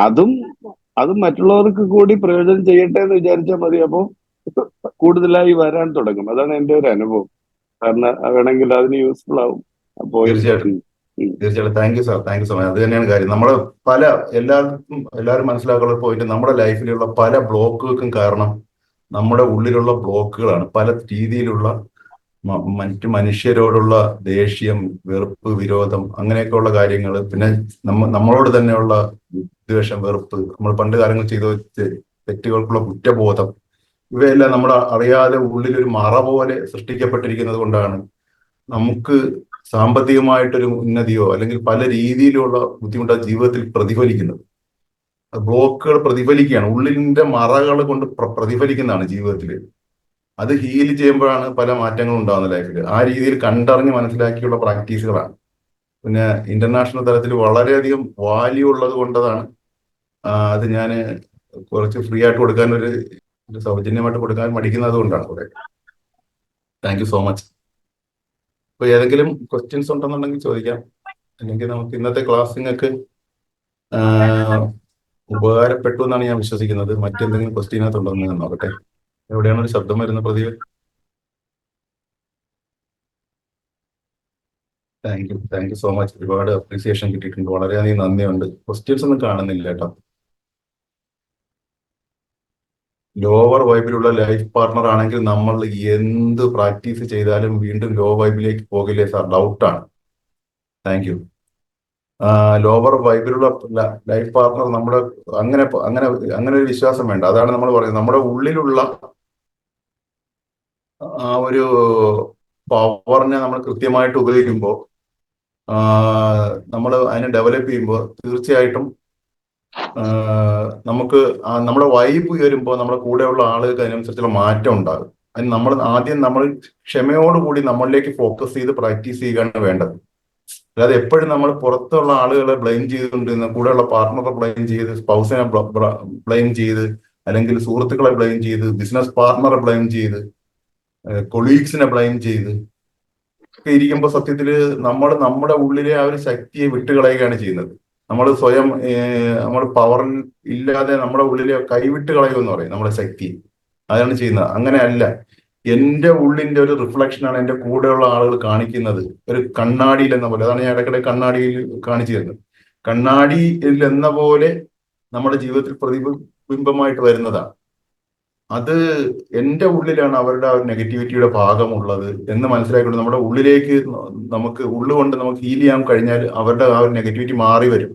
അതും മറ്റുള്ളവർക്ക് കൂടി പ്രയോജനം ചെയ്യട്ടെ എന്ന് വിചാരിച്ചാൽ മതി. അപ്പോൾ കൂടുതലായി വരാൻ തുടങ്ങും. അതാണ് എൻ്റെ ഒരു അനുഭവം. കാരണം വേണമെങ്കിൽ അതിന് യൂസ്ഫുൾ ആവും. അപ്പോൾ തീർച്ചയായിട്ടും thank you sir, thank you so much. അത് തന്നെയാണ് കാര്യം. നമ്മുടെ എല്ലാവരും മനസ്സിലാക്കുന്ന പോയിന്റ്, നമ്മുടെ ലൈഫിലുള്ള പല ബ്ലോക്കുകൾക്കും കാരണം നമ്മുടെ ഉള്ളിലുള്ള ബ്ലോക്കുകളാണ്. പല രീതിയിലുള്ള മറ്റു മനുഷ്യരോടുള്ള ദേഷ്യം, വെറുപ്പ്, വിരോധം, അങ്ങനെയൊക്കെയുള്ള കാര്യങ്ങൾ, പിന്നെ നമ്മളോട് തന്നെയുള്ള വിദ്വേഷം, വെറുപ്പ്, നമ്മൾ പണ്ട് കാലങ്ങൾ ചെയ്ത തെറ്റുകൾക്കുള്ള കുറ്റബോധം, ഇവയെല്ലാം നമ്മൾ അറിയാതെ ഉള്ളിലൊരു മറ പോലെ സൃഷ്ടിക്കപ്പെട്ടിരിക്കുന്നത് കൊണ്ടാണ് നമുക്ക് സാമ്പത്തികമായിട്ടൊരു ഉന്നതിയോ അല്ലെങ്കിൽ പല രീതിയിലുള്ള ബുദ്ധിമുട്ടോ ജീവിതത്തിൽ പ്രതിഫലിക്കുന്നത്. ബ്ലോക്കുകൾ പ്രതിഫലിക്കുകയാണ്, ഉള്ളിന്റെ മറകൾ കൊണ്ട് പ്രതിഫലിക്കുന്നതാണ് ജീവിതത്തിൽ. അത് ഹീൽ ചെയ്യുമ്പോഴാണ് പല മാറ്റങ്ങളും ഉണ്ടാകുന്നത് ലൈഫിൽ. ആ രീതിയിൽ കണ്ടറിഞ്ഞ് മനസ്സിലാക്കിയുള്ള പ്രാക്ടീസുകളാണ്. പിന്നെ ഇന്റർനാഷണൽ തലത്തിൽ വളരെയധികം വാല്യൂ ഉള്ളത് കൊണ്ടതാണ് അത് ഞാൻ കുറച്ച് ഫ്രീ ആയിട്ട് കൊടുക്കാൻ ഒരു സൗജന്യമായിട്ട് കൊടുക്കാൻ മടിക്കുന്നത് കൊണ്ടാണ് കുറെ. Thank you so much. ഇപ്പൊ ഏതെങ്കിലും ക്വസ്റ്റ്യൻസ് ഉണ്ടെന്നുണ്ടെങ്കിൽ ചോദിക്കാം, അല്ലെങ്കിൽ നമുക്ക് ഇന്നത്തെ ക്ലാസ് നിങ്ങൾക്ക് ഉപകാരപ്പെട്ടു എന്നാണ് ഞാൻ വിശ്വസിക്കുന്നത്. മറ്റെന്തെങ്കിലും ക്വസ്റ്റ്യനകത്തുണ്ടോ എന്ന് ഞാൻ നോക്കട്ടെ. എവിടെയാണ് ഒരു ശബ്ദം വരുന്ന Pradeep? Thank you so much. ഒരുപാട് അപ്രീസിയേഷൻ കിട്ടിയിട്ടുണ്ട്, വളരെയധികം നന്ദിയുണ്ട്. ക്വസ്റ്റ്യൻസ് ഒന്നും കാണുന്നില്ല കേട്ടോ. ലോവർ വൈബിലുള്ള ലൈഫ് പാർട്ണർ ആണെങ്കിൽ നമ്മൾ എന്ത് പ്രാക്ടീസ് ചെയ്താലും വീണ്ടും ലോ വൈബിലേക്ക് പോകില്ലേ സാർ? ഡൗട്ടാണ്. Thank you. ലോവർ വൈബിലുള്ള ലൈഫ് പാർട്ണർ നമ്മുടെ അങ്ങനെ അങ്ങനെ അങ്ങനെ ഒരു വിശ്വാസം വേണ്ട. അതാണ് നമ്മൾ പറയുന്നത്. നമ്മുടെ ഉള്ളിലുള്ള ആ ഒരു പവറിനെ നമ്മൾ കൃത്യമായിട്ട് ഉപയോഗിക്കുമ്പോൾ നമ്മൾ അതിനെ ഡെവലപ്പ് ചെയ്യുമ്പോൾ തീർച്ചയായിട്ടും നമുക്ക് നമ്മുടെ വൈബ് ഉയരുമ്പോൾ നമ്മുടെ കൂടെയുള്ള ആളുകൾക്ക് അതിനനുസരിച്ചുള്ള മാറ്റം ഉണ്ടാകും. അതിന് നമ്മൾ ക്ഷമയോടുകൂടി നമ്മളിലേക്ക് ഫോക്കസ് ചെയ്ത് പ്രാക്ടീസ് ചെയ്യുകയാണ് വേണ്ടത്. അല്ലാതെ എപ്പോഴും നമ്മൾ പുറത്തുള്ള ആളുകളെ ബ്ലെയിം ചെയ്തുകൊണ്ടിരുന്ന, കൂടെയുള്ള പാർട്ട്ണറെ ബ്ലെയിം ചെയ്ത്, സ്പൗസിനെ ബ്ലെയിം ചെയ്ത്, അല്ലെങ്കിൽ സുഹൃത്തുക്കളെ ബ്ലെയിം ചെയ്ത്, ബിസിനസ് പാർട്ട്ണറെ ബ്ലെയിം ചെയ്ത്, കൊളീഗ്സിനെ ബ്ലെയിം ചെയ്ത് ഒക്കെ ഇരിക്കുമ്പോൾ സത്യത്തില് നമ്മുടെ ഉള്ളിലെ ആ ഒരു ശക്തിയെ വിട്ടുകളയുകയാണ് ചെയ്യുന്നത്. നമ്മൾ സ്വയം നമ്മൾ പവറിൽ ഇല്ലാതെ നമ്മുടെ ഉള്ളിലെ കൈവിട്ട് കളയുമെന്ന് പറയും നമ്മുടെ ശക്തി. അതാണ് ചെയ്യുന്നത്. അങ്ങനെയല്ല. എന്റെ ഉള്ളിന്റെ ഒരു റിഫ്ലക്ഷനാണ് എന്റെ കൂടെയുള്ള ആളുകൾ കാണിക്കുന്നത്. ഒരു കണ്ണാടിയിൽ എന്ന പോലെ, അതാണ് ഞാൻ ഇടയ്ക്കിടെ കണ്ണാടിയിൽ കാണിച്ചു തരുന്നത്. കണ്ണാടിയിൽ എന്ന പോലെ നമ്മുടെ ജീവിതത്തിൽ പ്രതിബിംബമായിട്ട് വരുന്നതാണ്. അത് എന്റെ ഉള്ളിലാണ് അവരുടെ ആ ഒരു നെഗറ്റിവിറ്റിയുടെ ഭാഗമുള്ളത് എന്ന് മനസ്സിലാക്കിക്കൊണ്ട് നമ്മുടെ ഉള്ളിലേക്ക് നമുക്ക് ഉള്ളുകൊണ്ട് നമുക്ക് ഹീൽ ചെയ്യാൻ കഴിഞ്ഞാൽ അവരുടെ ആ ഒരു നെഗറ്റിവിറ്റി മാറി വരും.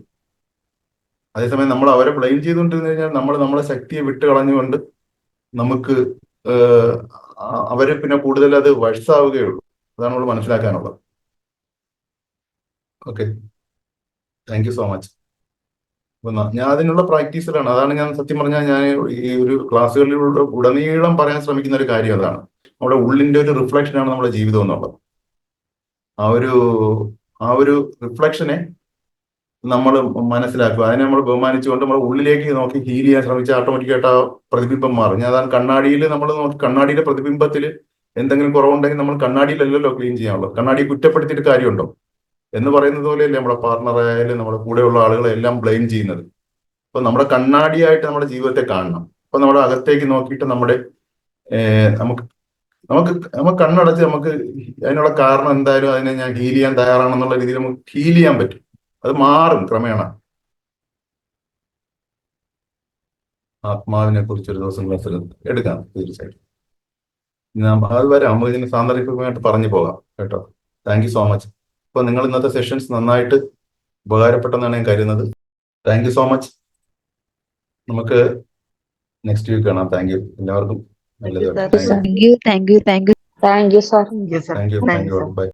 അതേസമയം നമ്മൾ അവരെ ബ്ലെയിം ചെയ്തുകൊണ്ടിരുന്നു കഴിഞ്ഞാൽ നമ്മളെ ശക്തിയെ വിട്ട് കളഞ്ഞുകൊണ്ട് നമുക്ക് അവരെ പിന്നെ കൂടുതൽ അത് വഷളാവുകയുള്ളൂ. അതാണ് നമ്മൾ മനസ്സിലാക്കാനുള്ളത്. Okay, thank you so much. അപ്പൊ ഞാൻ അതിനുള്ള പ്രാക്ടീസിലാണ്. അതാണ് ഞാൻ സത്യം പറഞ്ഞാൽ ഞാൻ ഈ ഒരു ക്ലാസ്സുകളിലൂടെ ഉടനീളം പറയാൻ ശ്രമിക്കുന്ന ഒരു കാര്യം അതാണ്. നമ്മുടെ ഉള്ളിന്റെ ഒരു റിഫ്ലക്ഷനാണ് നമ്മുടെ ജീവിതം എന്നുള്ളത്. ആ ഒരു റിഫ്ലക്ഷനെ നമ്മൾ മനസ്സിലാക്കുക, അതിനെ നമ്മൾ ബഹുമാനിച്ചുകൊണ്ട് നമ്മൾ ഉള്ളിലേക്ക് നോക്കി ഹീൽ ചെയ്യാൻ ശ്രമിച്ചാൽ ഓട്ടോമാറ്റിക്കായിട്ട് ആ പ്രതിബിംബം മാറും. ഞാൻ അതാണ് കണ്ണാടിയിൽ നമ്മൾ നോക്കി, കണ്ണാടിയുടെ പ്രതിബിംബത്തിൽ എന്തെങ്കിലും കുറവുണ്ടെങ്കിൽ നമ്മൾ കണ്ണാടിയിലല്ലല്ലോ ക്ലീൻ ചെയ്യാനുള്ളത്. കണ്ണാടി കുറ്റപ്പെടുത്തിയിട്ട് കാര്യമുണ്ടോ എന്ന് പറയുന്നത് പോലെയല്ലേ നമ്മുടെ പാർട്ണറായാലും നമ്മുടെ കൂടെയുള്ള ആളുകളെ എല്ലാം ബ്ലെയിം ചെയ്യുന്നത്. അപ്പൊ നമ്മുടെ കണ്ണാടിയായിട്ട് നമ്മുടെ ജീവിതത്തെ കാണണം. അപ്പൊ നമ്മുടെ അകത്തേക്ക് നോക്കിയിട്ട് നമുക്ക് നമുക്ക് നമുക്ക് കണ്ണടച്ച് നമുക്ക് അതിനുള്ള കാരണം എന്തായാലും അതിനെ ഞാൻ ഹീൽ ചെയ്യാൻ തയ്യാറാണെന്നുള്ള രീതിയിൽ നമുക്ക് ഹീൽ ചെയ്യാൻ പറ്റും. അത് മാറും ക്രമേണ. ആത്മാവിനെ കുറിച്ച് ഒരു ദിവസം ക്ലാസ്സിൽ എടുക്കാം തീർച്ചയായിട്ടും. അത് വരെ നമുക്ക് ഇതിന് സാന്ദർഭികമായിട്ട് പറഞ്ഞു പോകാം കേട്ടോ. Thank you so much. അപ്പൊ നിങ്ങൾ ഇന്നത്തെ സെഷൻസ് നന്നായിട്ട് ഉപകാരപ്പെട്ടെന്നാണ് ഞാൻ കരുതുന്നത്. Thank you so much. നമുക്ക് നെക്സ്റ്റ് വീക്ക് കാണാം. താങ്ക് യു എല്ലാവർക്കും. നല്ലത്. Thank you, sir. Thank you. By.